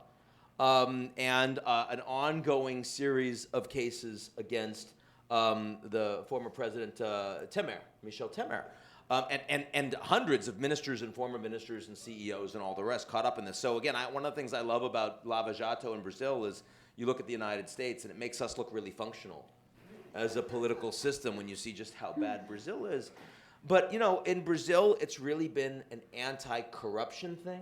Speaker 4: and an ongoing series of cases against the former President Michel Temer. And hundreds of ministers and former ministers and CEOs and all the rest caught up in this. So again, one of the things I love about Lava Jato in Brazil is you look at the United States and it makes us look really functional as a political system when you see just how bad Brazil is. But you know, in Brazil, it's really been an anti-corruption thing.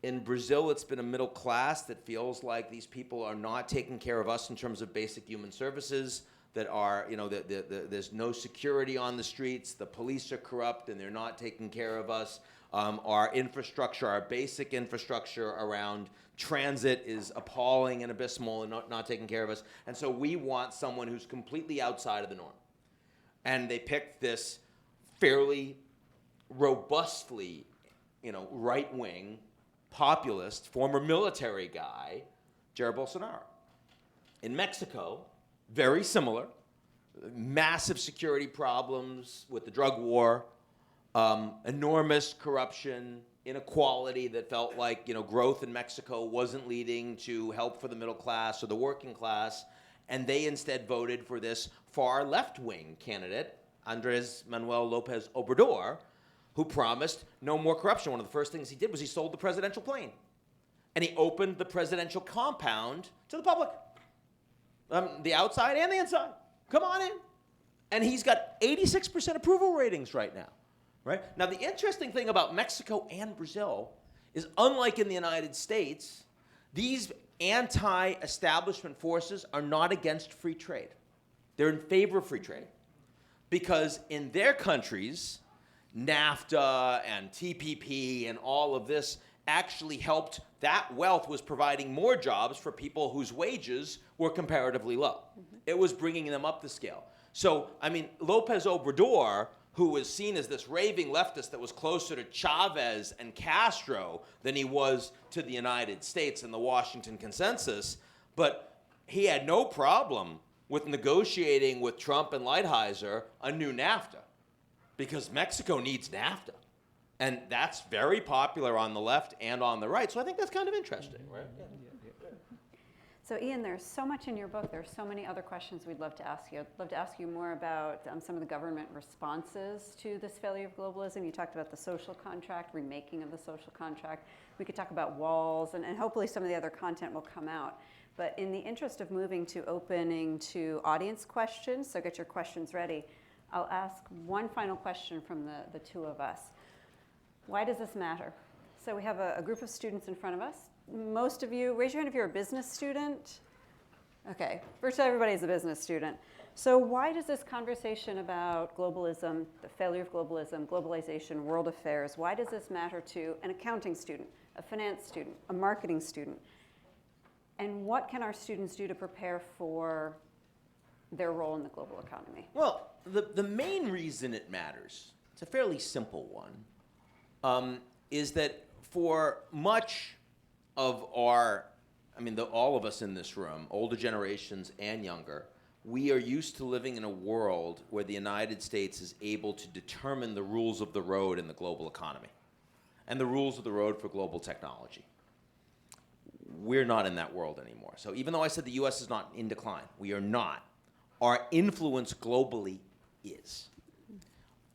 Speaker 4: In Brazil, it's been a middle class that feels like these people are not taking care of us in terms of basic human services, that are, you know, there's no security on the streets, the police are corrupt and they're not taking care of us. Our infrastructure, our basic infrastructure around transit is appalling and abysmal and not taking care of us. And so we want someone who's completely outside of the norm. And they picked this fairly robustly, you know, right-wing, populist, former military guy, Jair Bolsonaro. In Mexico, very similar, massive security problems with the drug war, enormous corruption inequality, that felt like, growth in Mexico wasn't leading to help for the middle class or the working class, and they instead voted for this far left-wing candidate, Andres Manuel Lopez Obrador, who promised no more corruption. One of the first things he did was he sold the presidential plane, and he opened the presidential compound to the public, the outside and the inside. Come on in. And he's got 86% approval ratings right now. Right? Now, the interesting thing about Mexico and Brazil is, unlike in the United States, these anti-establishment forces are not against free trade. They're in favor of free trade. Because in their countries, NAFTA and TPP and all of this actually helped. That wealth was providing more jobs for people whose wages were comparatively low. It was bringing them up the scale. So, Lopez Obrador, who was seen as this raving leftist that was closer to Chavez and Castro than he was to the United States and the Washington Consensus, but he had no problem with negotiating with Trump and Lighthizer a new NAFTA, because Mexico needs NAFTA. And that's very popular on the left and on the right. So I think that's kind of interesting, right? Yeah.
Speaker 3: So Ian, there's so much in your book. There's so many other questions we'd love to ask you. I'd love to ask you more about some of the government responses to this failure of globalism. You talked about the social contract, remaking of the social contract. We could talk about walls, and hopefully some of the other content will come out. But in the interest of moving to opening to audience questions, so get your questions ready, I'll ask one final question from the two of us. Why does this matter? So we have a group of students in front of us. Most of you, raise your hand if you're a business student. Okay, virtually everybody is a business student. So why does this conversation about globalism, the failure of globalism, globalization, world affairs, why does this matter to an accounting student, a finance student, a marketing student? And what can our students do to prepare for their role in the global economy?
Speaker 4: Well, the main reason it matters, it's a fairly simple one, is that for much of our, all of us in this room, older generations and younger, we are used to living in a world where the United States is able to determine the rules of the road in the global economy and the rules of the road for global technology. We're not in that world anymore. So even though I said the US is not in decline, we are not. Our influence globally is.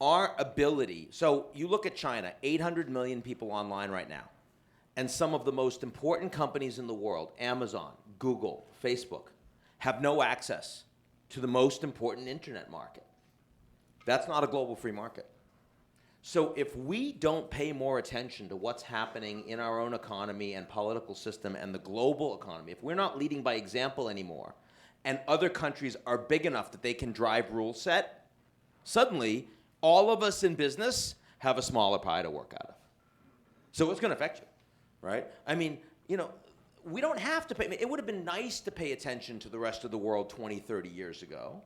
Speaker 4: Our ability, so you look at China, 800 million people online right now. And some of the most important companies in the world, Amazon, Google, Facebook, have no access to the most important internet market. That's not a global free market. So if we don't pay more attention to what's happening in our own economy and political system and the global economy, if we're not leading by example anymore, and other countries are big enough that they can drive rule set, suddenly all of us in business have a smaller pie to work out of. So it's going to affect you. Right? We don't have to pay. It would have been nice to pay attention to the rest of the world 20, 30 years ago,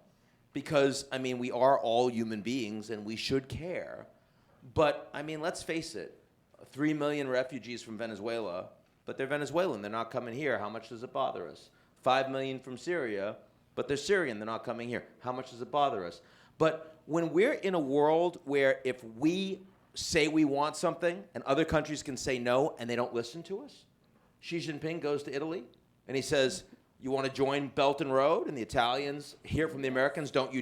Speaker 4: because, we are all human beings and we should care. But, let's face it, 3 million refugees from Venezuela, but they're Venezuelan. They're not coming here. How much does it bother us? 5 million from Syria, but they're Syrian. They're not coming here. How much does it bother us? But when we're in a world where if we say we want something and other countries can say no and they don't listen to us. Xi Jinping goes to Italy and he says, you want to join Belt and Road? And the Italians hear from the Americans, don't you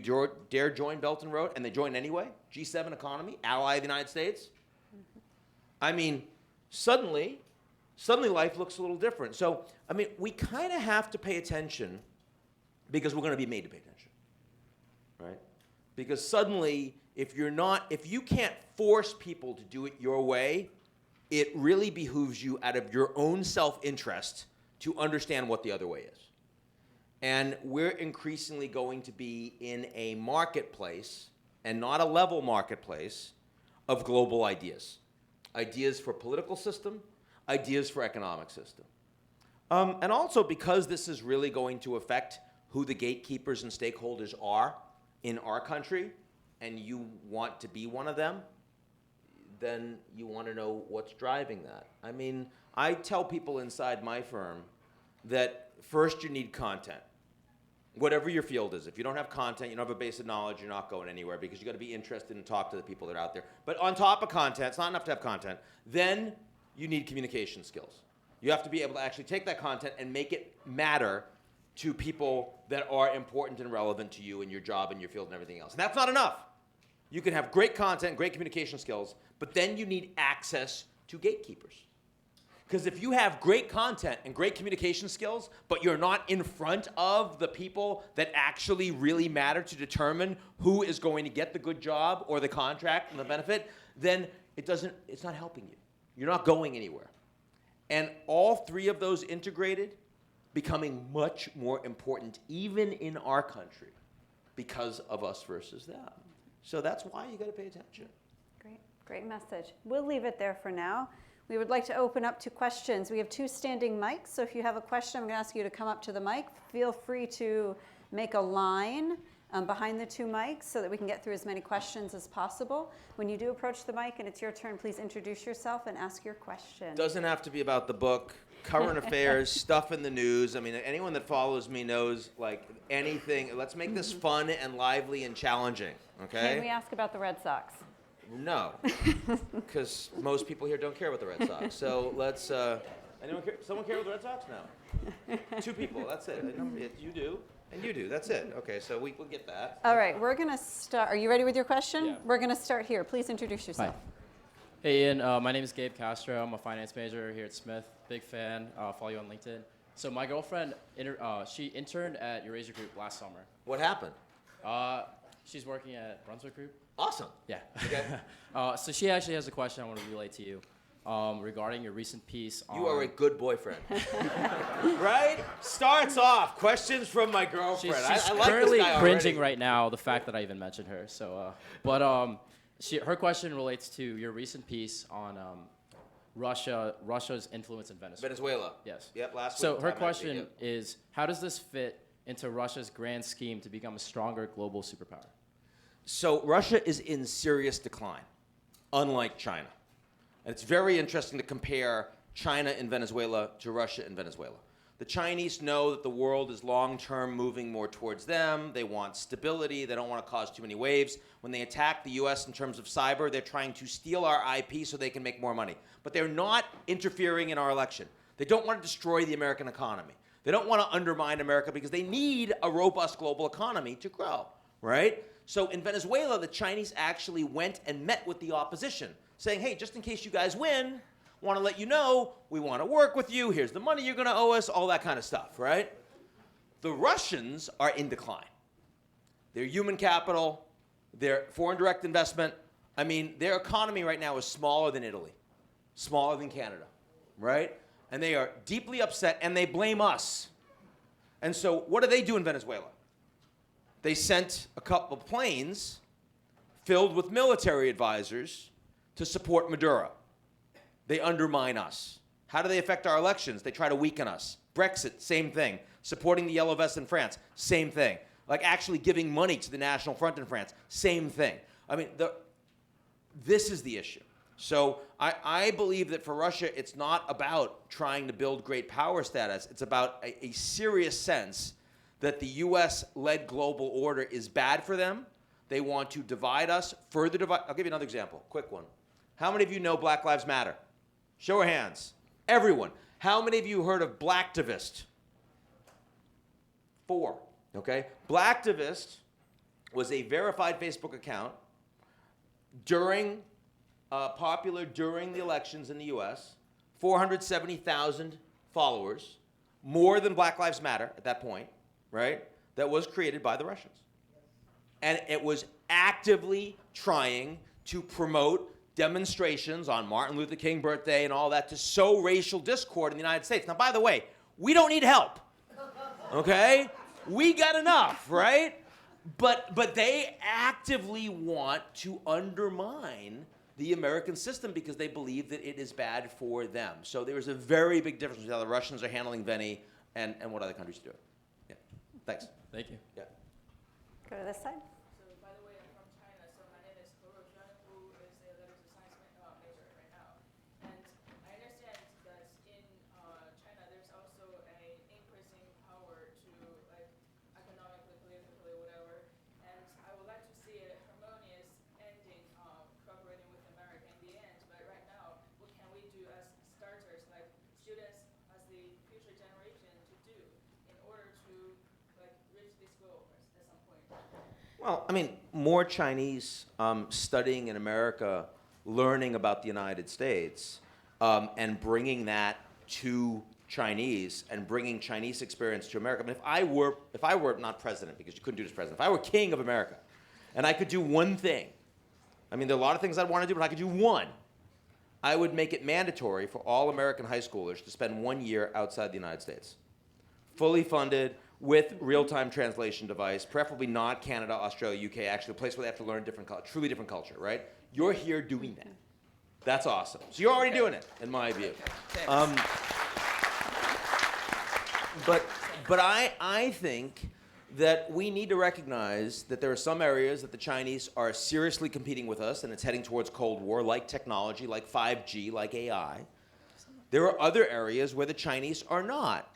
Speaker 4: dare join Belt and Road? And they join anyway. G7 economy, ally of the United States. Suddenly life looks a little different. So, we kind of have to pay attention because we're going to be made to pay attention, right? Because suddenly, if you can't force people to do it your way, it really behooves you out of your own self-interest to understand what the other way is. And we're increasingly going to be in a marketplace, and not a level marketplace, of global ideas. Ideas for political system, ideas for economic system. And also because this is really going to affect who the gatekeepers and stakeholders are in our country, and you want to be one of them, then you want to know what's driving that. I tell people inside my firm that first you need content. Whatever your field is. If you don't have content, you don't have a base of knowledge, you're not going anywhere because you got to be interested and talk to the people that are out there. But on top of content, it's not enough to have content. Then you need communication skills. You have to be able to actually take that content and make it matter to people that are important and relevant to you and your job and your field and everything else. And that's not enough. You can have great content, great communication skills, but then you need access to gatekeepers. Because if you have great content and great communication skills, but you're not in front of the people that actually really matter to determine who is going to get the good job or the contract and the benefit, then it's not helping you. You're not going anywhere. And all three of those integrated, becoming much more important even in our country because of us versus them. So that's why you got to pay attention.
Speaker 3: Great message. We'll leave it there for now. We would like to open up to questions. We have 2 standing mics, so if you have a question, I'm going to ask you to come up to the mic. Feel free to make a line behind the 2 mics so that we can get through as many questions as possible. When you do approach the mic and it's your turn, please introduce yourself and ask your question.
Speaker 4: Doesn't have to be about the book, current affairs, stuff in the news. I mean, anyone that follows me knows, like, anything. Let's make this fun and lively and challenging, okay?
Speaker 3: Can we ask about the Red Sox?
Speaker 4: No, because most people here don't care about the Red Sox. So let's, anyone care? Someone care about the Red Sox? No. 2 people, that's it. You do, and you do, that's it. Okay, so we'll get that.
Speaker 3: All right, we're going to start. Are you ready with your question?
Speaker 6: Yeah.
Speaker 3: We're going to start here. Please introduce yourself.
Speaker 6: Hi. Hey, Ian. My name is Gabe Castro. I'm a finance major here at Smith. Big fan. Follow you on LinkedIn. So my girlfriend, she interned at Eurasia Group last summer.
Speaker 4: What happened?
Speaker 6: She's working at Brunswick Group.
Speaker 4: Awesome.
Speaker 6: Yeah.
Speaker 4: Okay.
Speaker 6: So she actually has a question I want to relay to you regarding your recent piece on...
Speaker 4: You are a good boyfriend. Right? Starts off, questions from my girlfriend.
Speaker 6: She's
Speaker 4: I like
Speaker 6: currently
Speaker 4: this guy
Speaker 6: cringing
Speaker 4: already.
Speaker 6: right now, the fact that I even mentioned her. So, her question relates to your recent piece on Russia's influence in Venezuela.
Speaker 4: Venezuela.
Speaker 6: Yes.
Speaker 4: Yep, last
Speaker 6: So
Speaker 4: week.
Speaker 6: her
Speaker 4: Time
Speaker 6: question
Speaker 4: magazine, yep.
Speaker 6: is, how does this fit into Russia's grand scheme to become a stronger global superpower?
Speaker 4: So Russia is in serious decline, unlike China. And it's very interesting to compare China and Venezuela to Russia and Venezuela. The Chinese know that the world is long-term moving more towards them. They want stability. They don't want to cause too many waves. When they attack the U.S. in terms of cyber, they're trying to steal our IP so they can make more money. But they're not interfering in our election. They don't want to destroy the American economy. They don't want to undermine America because they need a robust global economy to grow, right? So in Venezuela, the Chinese actually went and met with the opposition, saying, hey, just in case you guys win, want to let you know, we want to work with you, here's the money you're going to owe us, all that kind of stuff, right? The Russians are in decline. Their human capital, their foreign direct investment, I mean, their economy right now is smaller than Italy, smaller than Canada, right? And they are deeply upset, and they blame us. And so what do they do in Venezuela? They sent a couple of planes filled with military advisors to support Maduro. They undermine us. How do they affect our elections? They try to weaken us. Brexit, same thing. Supporting the Yellow Vests in France, same thing. Like actually giving money to the National Front in France, same thing. I mean, this is the issue. So I believe that for Russia, it's not about trying to build great power status. It's about a serious sense that the U.S.-led global order is bad for them. They want to divide us, further divide. I'll give you another example, quick one. How many of you know Black Lives Matter? Show of hands. Everyone. How many of you heard of Blacktivist? 4, okay? Blacktivist was a verified Facebook account popular during the elections in the U.S., 470,000 followers, more than Black Lives Matter at that point, right? That was created by the Russians. And it was actively trying to promote demonstrations on Martin Luther King birthday and all that to sow racial discord in the United States. Now, by the way, we don't need help, okay? We got enough, right? But they actively want to undermine the American system because they believe that it is bad for them. So there's a very big difference between how the Russians are handling Veni and what other countries are doing. Yeah. Thanks.
Speaker 6: Thank you.
Speaker 4: Yeah.
Speaker 3: Go to this side.
Speaker 7: So, by the way, I'm from China. So, my name is Toro Zhen, who is a letters of science major right now. And I understand that in China, there's also an increasing power to like economic
Speaker 4: Well, I mean, more Chinese studying in America, learning about the United States, and bringing that to Chinese and bringing Chinese experience to America. I mean, if I were not president, because you couldn't do this president, if I were king of America, and I could do one thing, I mean, there are a lot of things I'd want to do, but I could do one. I would make it mandatory for all American high schoolers to spend 1 year outside the United States, fully funded, with real-time translation device, preferably not Canada, Australia, UK, actually a place where they have to learn truly different culture, right? You're here doing that. That's awesome. So you're already doing it, in my view. But I think that we need to recognize that there are some areas that the Chinese are seriously competing with us, and it's heading towards Cold War, like technology, like 5G, like AI. There are other areas where the Chinese are not.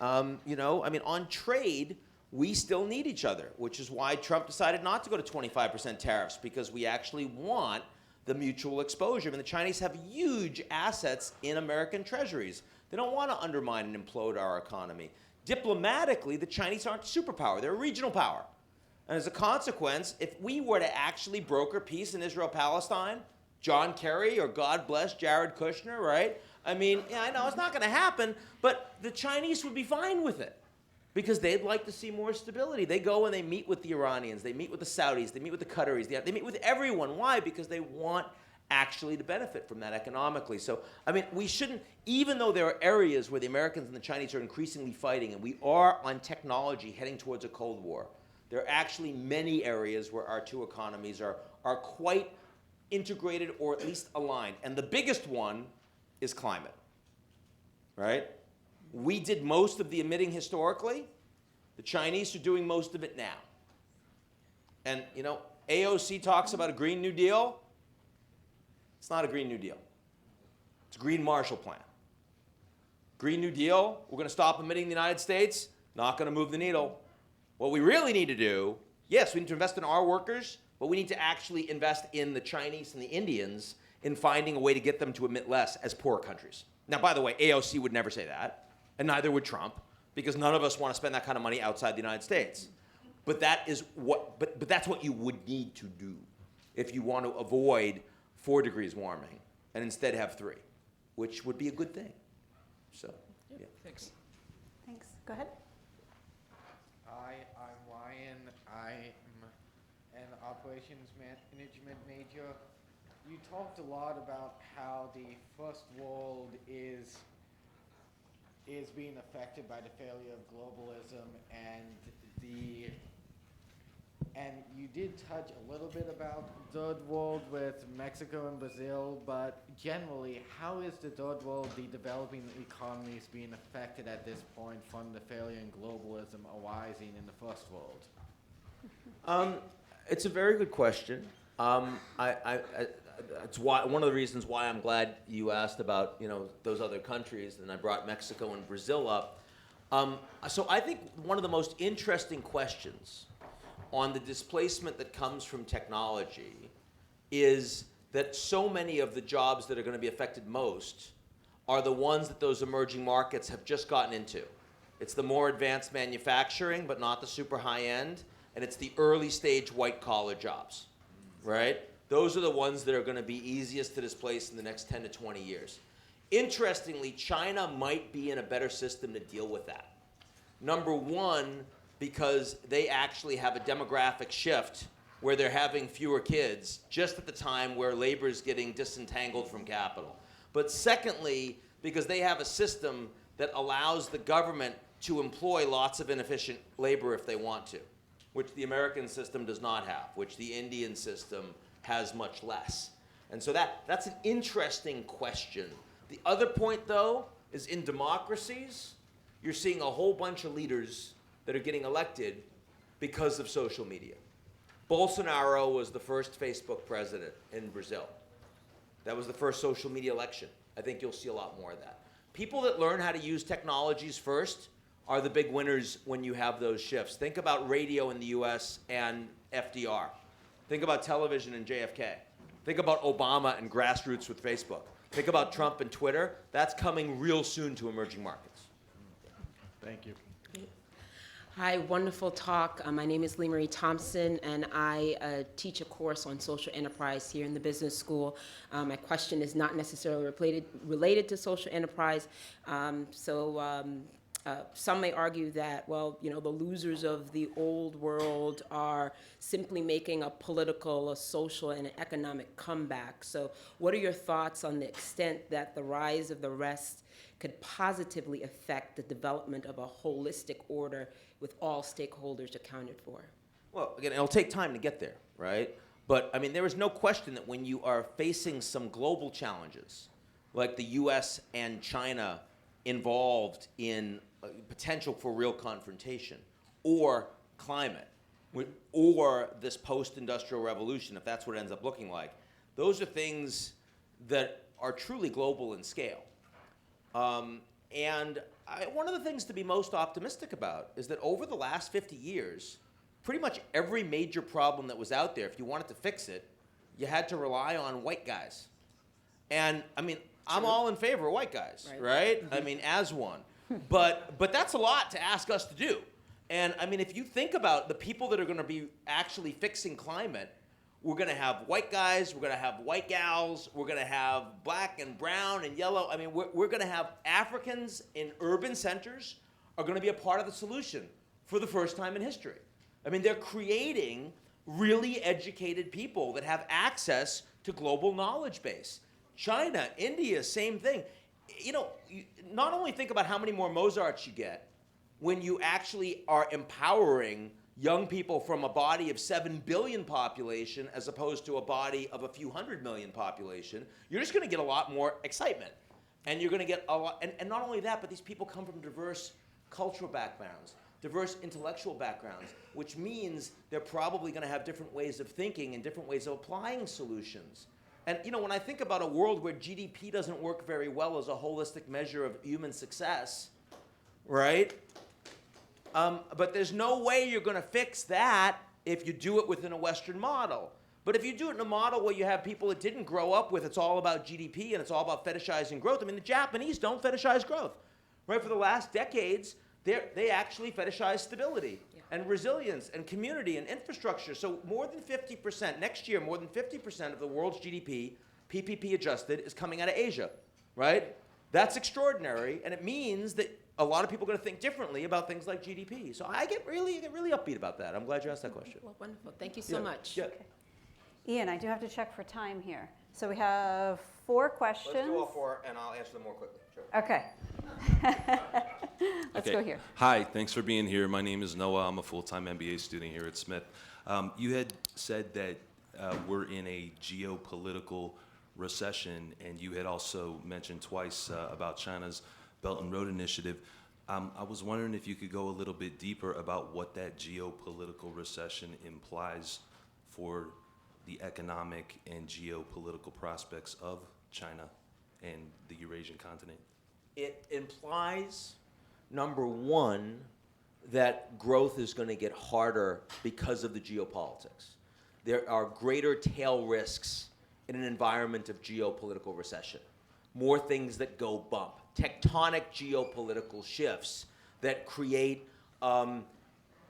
Speaker 4: You know, I mean, on trade, we still need each other, which is why Trump decided not to go to 25% tariffs, because we actually want the mutual exposure. I mean, the Chinese have huge assets in American treasuries. They don't want to undermine and implode our economy. Diplomatically, the Chinese aren't a superpower. They're a regional power. And as a consequence, if we were to actually broker peace in Israel-Palestine, John Kerry or God bless Jared Kushner, right? I mean, yeah, I know it's not going to happen, but the Chinese would be fine with it because they'd like to see more stability. They go and they meet with the Iranians, they meet with the Saudis, they meet with the Qataris, they meet with everyone. Why? Because they want actually to benefit from that economically. So, I mean, we shouldn't, even though there are areas where the Americans and the Chinese are increasingly fighting, and we are on technology heading towards a Cold War, there are actually many areas where our two economies are quite integrated or at least aligned. And the biggest one is climate, right? We did most of the emitting historically. The Chinese are doing most of it now. And, you know, AOC talks about a Green New Deal. It's not a Green New Deal. It's a Green Marshall Plan. Green New Deal, we're going to stop emitting in the United States, not going to move the needle. What we really need to do, yes, we need to invest in our workers, but we need to actually invest in the Chinese and the Indians in finding a way to get them to emit less as poorer countries. Now, by the way, AOC would never say that, and neither would Trump, because none of us want to spend that kind of money outside the United States. But that's what you would need to do if you want to avoid 4 degrees warming and instead have 3, which would be a good thing. So, yeah.
Speaker 6: Thanks.
Speaker 3: Thanks. Go ahead.
Speaker 8: Hi, I'm Ryan. I'm an operations management major. You talked a lot about how the first world is being affected by the failure of globalism, and you did touch a little bit about third world with Mexico and Brazil, but generally, how is the third world, the developing economies, being affected at this point from the failure in globalism arising in the first world?
Speaker 4: It's a very good question. It's one of the reasons why I'm glad you asked about, you know, those other countries, and I brought Mexico and Brazil up. So I think one of the most interesting questions on the displacement that comes from technology is that so many of the jobs that are going to be affected most are the ones that those emerging markets have just gotten into. It's the more advanced manufacturing, but not the super high end, and it's the early stage white collar jobs, right? Those are the ones that are going to be easiest to displace in the next 10 to 20 years. Interestingly, China might be in a better system to deal with that. Number one, because they actually have a demographic shift where they're having fewer kids just at the time where labor is getting disentangled from capital. But secondly, because they have a system that allows the government to employ lots of inefficient labor if they want to, which the American system does not have, which the Indian system has much less. And so that's an interesting question. The other point, though, is in democracies, you're seeing a whole bunch of leaders that are getting elected because of social media. Bolsonaro was the first Facebook president in Brazil. That was the first social media election. I think you'll see a lot more of that. People that learn how to use technologies first are the big winners when you have those shifts. Think about radio in the US and FDR. Think about television and JFK. Think about Obama and grassroots with Facebook. Think about Trump and Twitter. That's coming real soon to emerging markets.
Speaker 8: Thank you.
Speaker 9: Hi, wonderful talk. My name is Lee Marie Thompson, and I teach a course on social enterprise here in the business school. My question is not necessarily related to social enterprise. Some may argue that, well, you know, the losers of the old world are simply making a political, a social, and an economic comeback. So what are your thoughts on the extent that the rise of the rest could positively affect the development of a holistic order with all stakeholders accounted for?
Speaker 4: Well, again, it'll take time to get there, right? But, I mean, there is no question that when you are facing some global challenges, like the US and China involved in potential for real confrontation, or climate, or this post-industrial revolution, if that's what it ends up looking like, those are things that are truly global in scale. One of the things to be most optimistic about is that over the last 50 years, pretty much every major problem that was out there, if you wanted to fix it, you had to rely on white guys. And, I mean, I'm all in favor of white guys, right? I mean, as one. But that's a lot to ask us to do. And, I mean, if you think about the people that are going to be actually fixing climate, we're going to have white guys, we're going to have white gals, we're going to have black and brown and yellow. I mean, we're going to have Africans in urban centers are going to be a part of the solution for the first time in history. I mean, they're creating really educated people that have access to global knowledge base. China, India, same thing. You know, not only think about how many more Mozarts you get when you actually are empowering young people from a body of 7 billion population as opposed to a body of a few 100 million population, you're just going to get a lot more excitement. And you're going to get a lot, and not only that, but these people come from diverse cultural backgrounds, diverse intellectual backgrounds, which means they're probably going to have different ways of thinking and different ways of applying solutions. And, you know, when I think about a world where GDP doesn't work very well as a holistic measure of human success, right? But there's no way you're going to fix that if you do it within a Western model. But if you do it in a model where you have people that didn't grow up with it's all about GDP and it's all about fetishizing growth. I mean, the Japanese don't fetishize growth, right? For the last decades, they actually fetishize stability and resilience and community and infrastructure. So more than 50%, next year, more than 50% of the world's GDP, PPP adjusted, is coming out of Asia, right? That's extraordinary, and it means that a lot of people are going to think differently about things like GDP. So I get really upbeat about that. I'm glad you asked that question.
Speaker 9: Well, wonderful. Thank you so much.
Speaker 2: Yeah.
Speaker 3: Okay. Ian, I do have to check for time here. So we have 4 questions.
Speaker 4: Let's do all 4, and I'll answer them more quickly. Sure.
Speaker 3: Okay. Let's go here.
Speaker 10: Hi, thanks for being here. My name is Noah. I'm a full-time MBA student here at Smith. You had said that we're in a geopolitical recession, and you had also mentioned twice about China's Belt and Road Initiative. I was wondering if you could go a little bit deeper about what that geopolitical recession implies for the economic and geopolitical prospects of China and the Eurasian continent.
Speaker 4: It implies, number one, that growth is going to get harder because of the geopolitics. There are greater tail risks in an environment of geopolitical recession. More things that go bump. Tectonic geopolitical shifts that create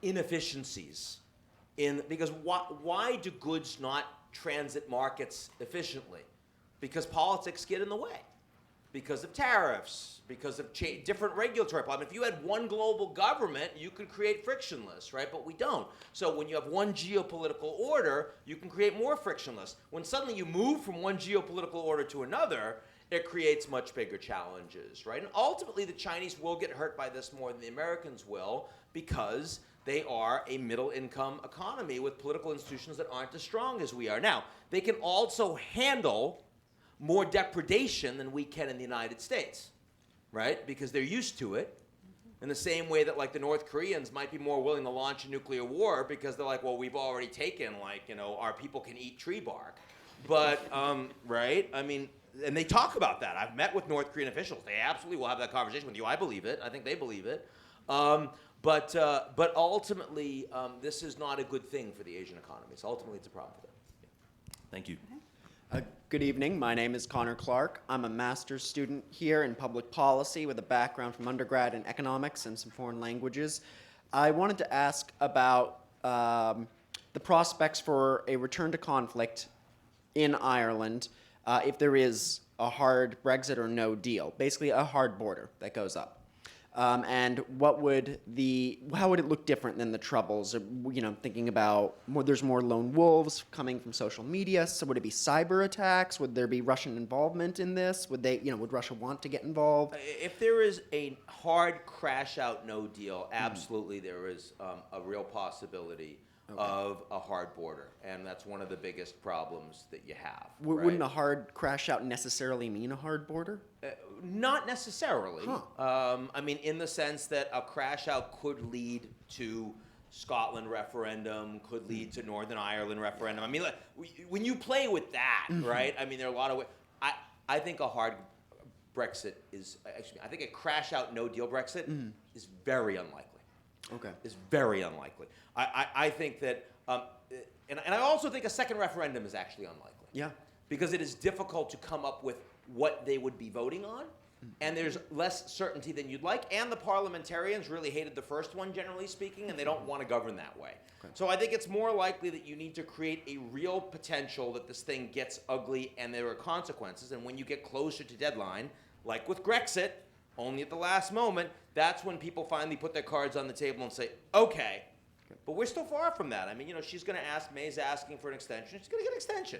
Speaker 4: inefficiencies. Because why do goods not transit markets efficiently? Because politics get in the way. Because of tariffs, because of different regulatory problems. If you had one global government, you could create frictionless, right? But we don't. So when you have one geopolitical order, you can create more frictionless. When suddenly you move from one geopolitical order to another, it creates much bigger challenges, right? And ultimately, the Chinese will get hurt by this more than the Americans will because they are a middle-income economy with political institutions that aren't as strong as we are. Now, they can also handle more depredation than we can in the United States, right? Because they're used to it. In the same way that, like, the North Koreans might be more willing to launch a nuclear war because they're like, well, we've already taken, like, you know, our people can eat tree bark. But, right? I mean, and they talk about that. I've met with North Korean officials. They absolutely will have that conversation with you. I believe it. I think they believe it. But ultimately, this is not a good thing for the Asian economies. Ultimately, it's a problem for them.
Speaker 10: Thank you.
Speaker 11: Good evening. My name is Connor Clark. I'm a master's student here in public policy with a background from undergrad in economics and some foreign languages. I wanted to ask about the prospects for a return to conflict in Ireland if there is a hard Brexit or no deal, basically a hard border that goes up. And how would it look different than the Troubles? Thinking about there's more lone wolves coming from social media. So would it be cyber attacks? Would there be Russian involvement in this? Would Russia want to get involved?
Speaker 4: If there is a hard crash out no deal, absolutely there is a real possibility of a hard border, and that's one of the biggest problems that you have.
Speaker 11: Wouldn't a hard crash out necessarily mean a hard border?
Speaker 4: Not necessarily.
Speaker 11: Huh.
Speaker 4: I mean, in the sense that a crash out could lead to Scotland referendum, could lead to Northern Ireland referendum. I mean, like, when you play with that, right? I mean, there are a lot of ways. I think a hard Brexit is actually. I think a crash out no deal Brexit is very unlikely.
Speaker 11: Okay.
Speaker 4: Is very unlikely. I think that, and I also think a second referendum is actually unlikely.
Speaker 11: Yeah.
Speaker 4: Because it is difficult to come up with what they would be voting on, and there's less certainty than you'd like, and the parliamentarians really hated the first one, generally speaking, and they don't want to govern that way. Okay. So I think it's more likely that you need to create a real potential that this thing gets ugly and there are consequences, and when you get closer to deadline, like with Grexit, only at the last moment, that's when people finally put their cards on the table and say, okay, but we're still far from that. I mean, she's going to ask, May's asking for an extension. She's going to get an extension.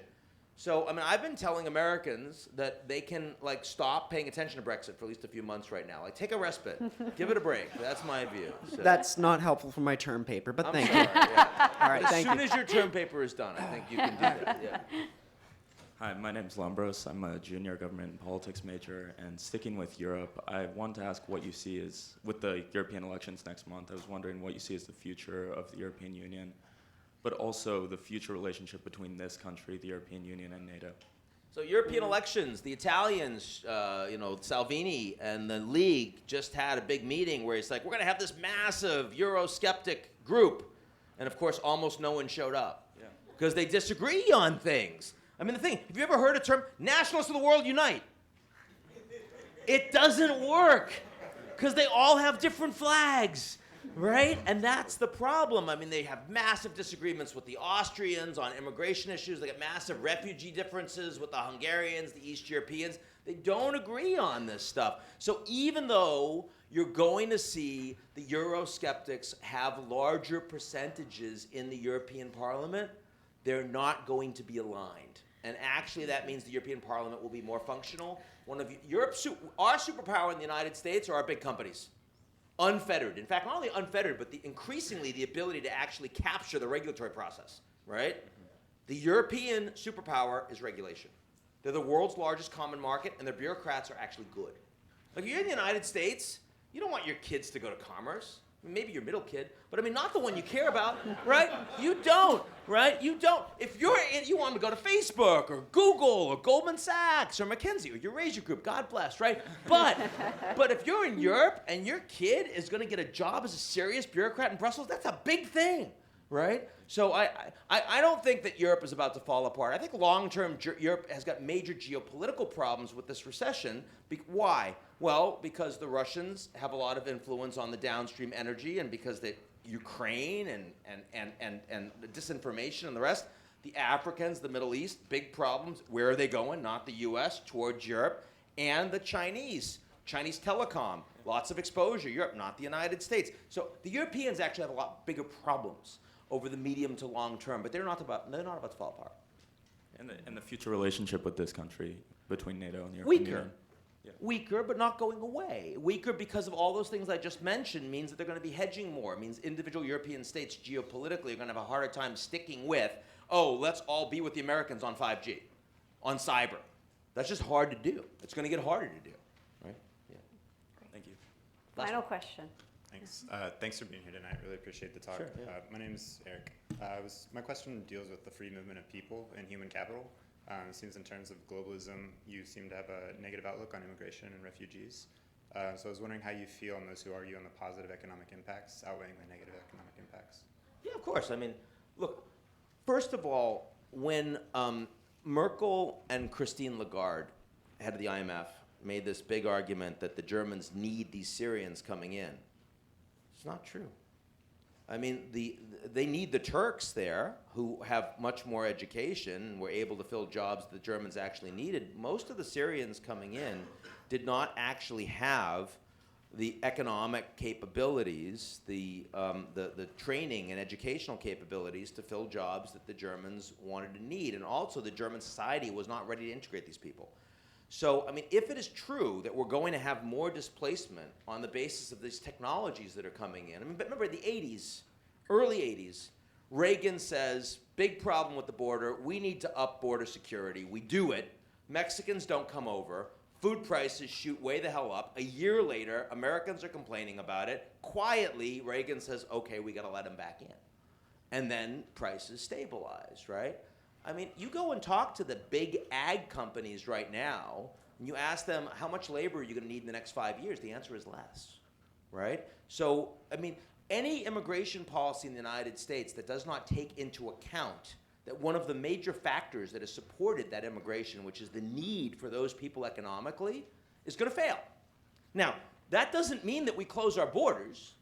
Speaker 4: So, I mean, I've been telling Americans that they can, stop paying attention to Brexit for at least a few months right now. Take a respite. Give it a break. That's my view. So.
Speaker 11: That's not helpful for my term paper, but thank you.
Speaker 4: Yeah.
Speaker 11: All right,
Speaker 4: as soon as your term paper is done, I think you can do that. Yeah.
Speaker 12: Hi, my name's Lambros. I'm a junior government and politics major, and sticking with Europe, I want to ask what you see is, with the European elections next month, I was wondering what you see as the future of the European Union, but also the future relationship between this country, the European Union, and NATO.
Speaker 4: So European elections, the Italians, Salvini and the League just had a big meeting where it's like, we're going to have this massive Eurosceptic group. And of course, almost no one showed up because they disagree on things. I mean, have you ever heard a term, nationalists of the world unite? It doesn't work because they all have different flags, right? And that's the problem. I mean, they have massive disagreements with the Austrians on immigration issues. They get massive refugee differences with the Hungarians, the East Europeans. They don't agree on this stuff. So even though you're going to see the Eurosceptics have larger percentages in the European Parliament, they're not going to be aligned. And actually, that means the European Parliament will be more functional. Our superpower in the United States are our big companies. Unfettered. In fact, not only unfettered, but increasingly the ability to actually capture the regulatory process, right? The European superpower is regulation. They're the world's largest common market, and their bureaucrats are actually good. Like, if you're in the United States, you don't want your kids to go to commerce. I mean, maybe your middle kid, but I mean, not the one you care about, right? You don't, right? You don't. If you want them to go to Facebook or Google or Goldman Sachs or McKinsey or Eurasia Group, God bless, right? But if you're in Europe and your kid is going to get a job as a serious bureaucrat in Brussels, that's a big thing, right? So I don't think that Europe is about to fall apart. I think long-term Europe has got major geopolitical problems with this recession. Why? Well, because the Russians have a lot of influence on the downstream energy, and because Ukraine and the disinformation and the rest. The Africans, the Middle East, big problems. Where are they going? Not the U.S., towards Europe. And the Chinese telecom, lots of exposure. Europe, not the United States. So the Europeans actually have a lot bigger problems over the medium to long term, but they're not about to fall apart.
Speaker 12: And the future relationship with this country between NATO and the European Union?
Speaker 4: Yeah. Weaker, but not going away. Weaker because of all those things I just mentioned means that they're going to be hedging more. It means individual European states geopolitically are going to have a harder time sticking with, let's all be with the Americans on 5G, on cyber. That's just hard to do. It's going to get harder to do, right? Yeah.
Speaker 12: Thank you.
Speaker 3: Final question.
Speaker 13: Thanks. Thanks for being here tonight. Really appreciate the talk.
Speaker 4: Sure, yeah.
Speaker 13: My name is Eric. My question deals with the free movement of people and human capital. It seems in terms of globalism, you seem to have a negative outlook on immigration and refugees. So I was wondering how you feel on those who argue on the positive economic impacts outweighing the negative economic impacts.
Speaker 4: Yeah, of course. I mean, look, first of all, when Merkel and Christine Lagarde, head of the IMF, made this big argument that the Germans need these Syrians coming in, it's not true. I mean, they need the Turks there, who have much more education and were able to fill jobs the Germans actually needed. Most of the Syrians coming in did not actually have the economic capabilities, the training and educational capabilities to fill jobs that the Germans wanted to need. And also, the German society was not ready to integrate these people. So, I mean, if it is true that we're going to have more displacement on the basis of these technologies that are coming in, I mean, but remember the 80s, early 80s, Reagan says, big problem with the border, we need to up border security. We do it. Mexicans don't come over. Food prices shoot way the hell up. A year later, Americans are complaining about it. Quietly, Reagan says, okay, we got to let them back in. And then prices stabilize, right? I mean, you go and talk to the big ag companies right now, and you ask them, how much labor are you going to need in the next 5 years? The answer is less, right? So, I mean, any immigration policy in the United States that does not take into account that one of the major factors that has supported that immigration, which is the need for those people economically, is going to fail. Now, that doesn't mean that we close our borders,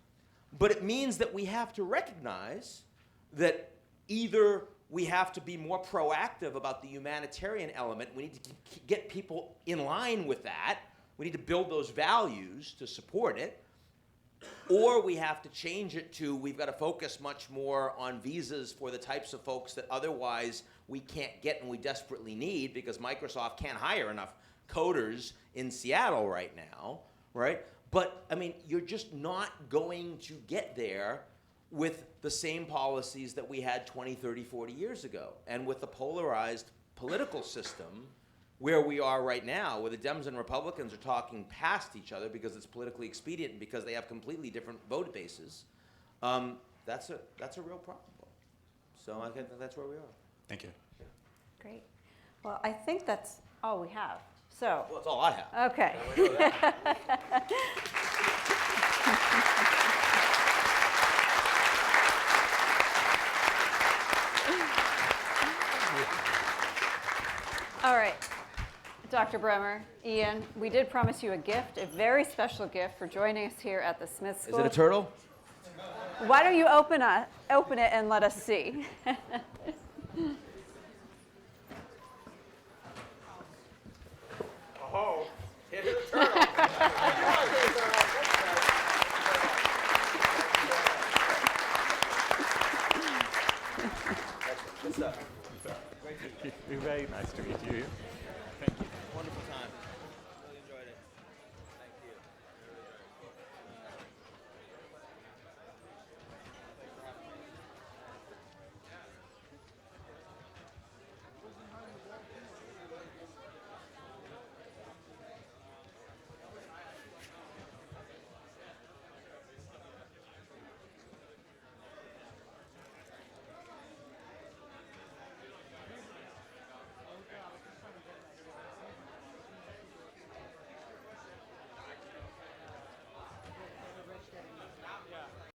Speaker 4: but it means that we have to recognize that either we have to be more proactive about the humanitarian element. We need to get people in line with that. We need to build those values to support it. Or we have to change it to, we've got to focus much more on visas for the types of folks that otherwise we can't get and we desperately need, because Microsoft can't hire enough coders in Seattle right now, right? But, I mean, you're just not going to get there with the same policies that we had 20, 30, 40 years ago. And with the polarized political system where we are right now, where the Dems and Republicans are talking past each other because it's politically expedient and because they have completely different vote bases, that's a real problem. So I think that's where we are.
Speaker 13: Thank you.
Speaker 3: Great. Well, I think that's all we have. So.
Speaker 4: Well, that's all I have.
Speaker 3: Okay. All right. Dr. Bremer, Ian, we did promise you a gift, a very special gift for joining us here at the Smith School.
Speaker 4: Is it a turtle?
Speaker 3: Why don't you open it and let us see?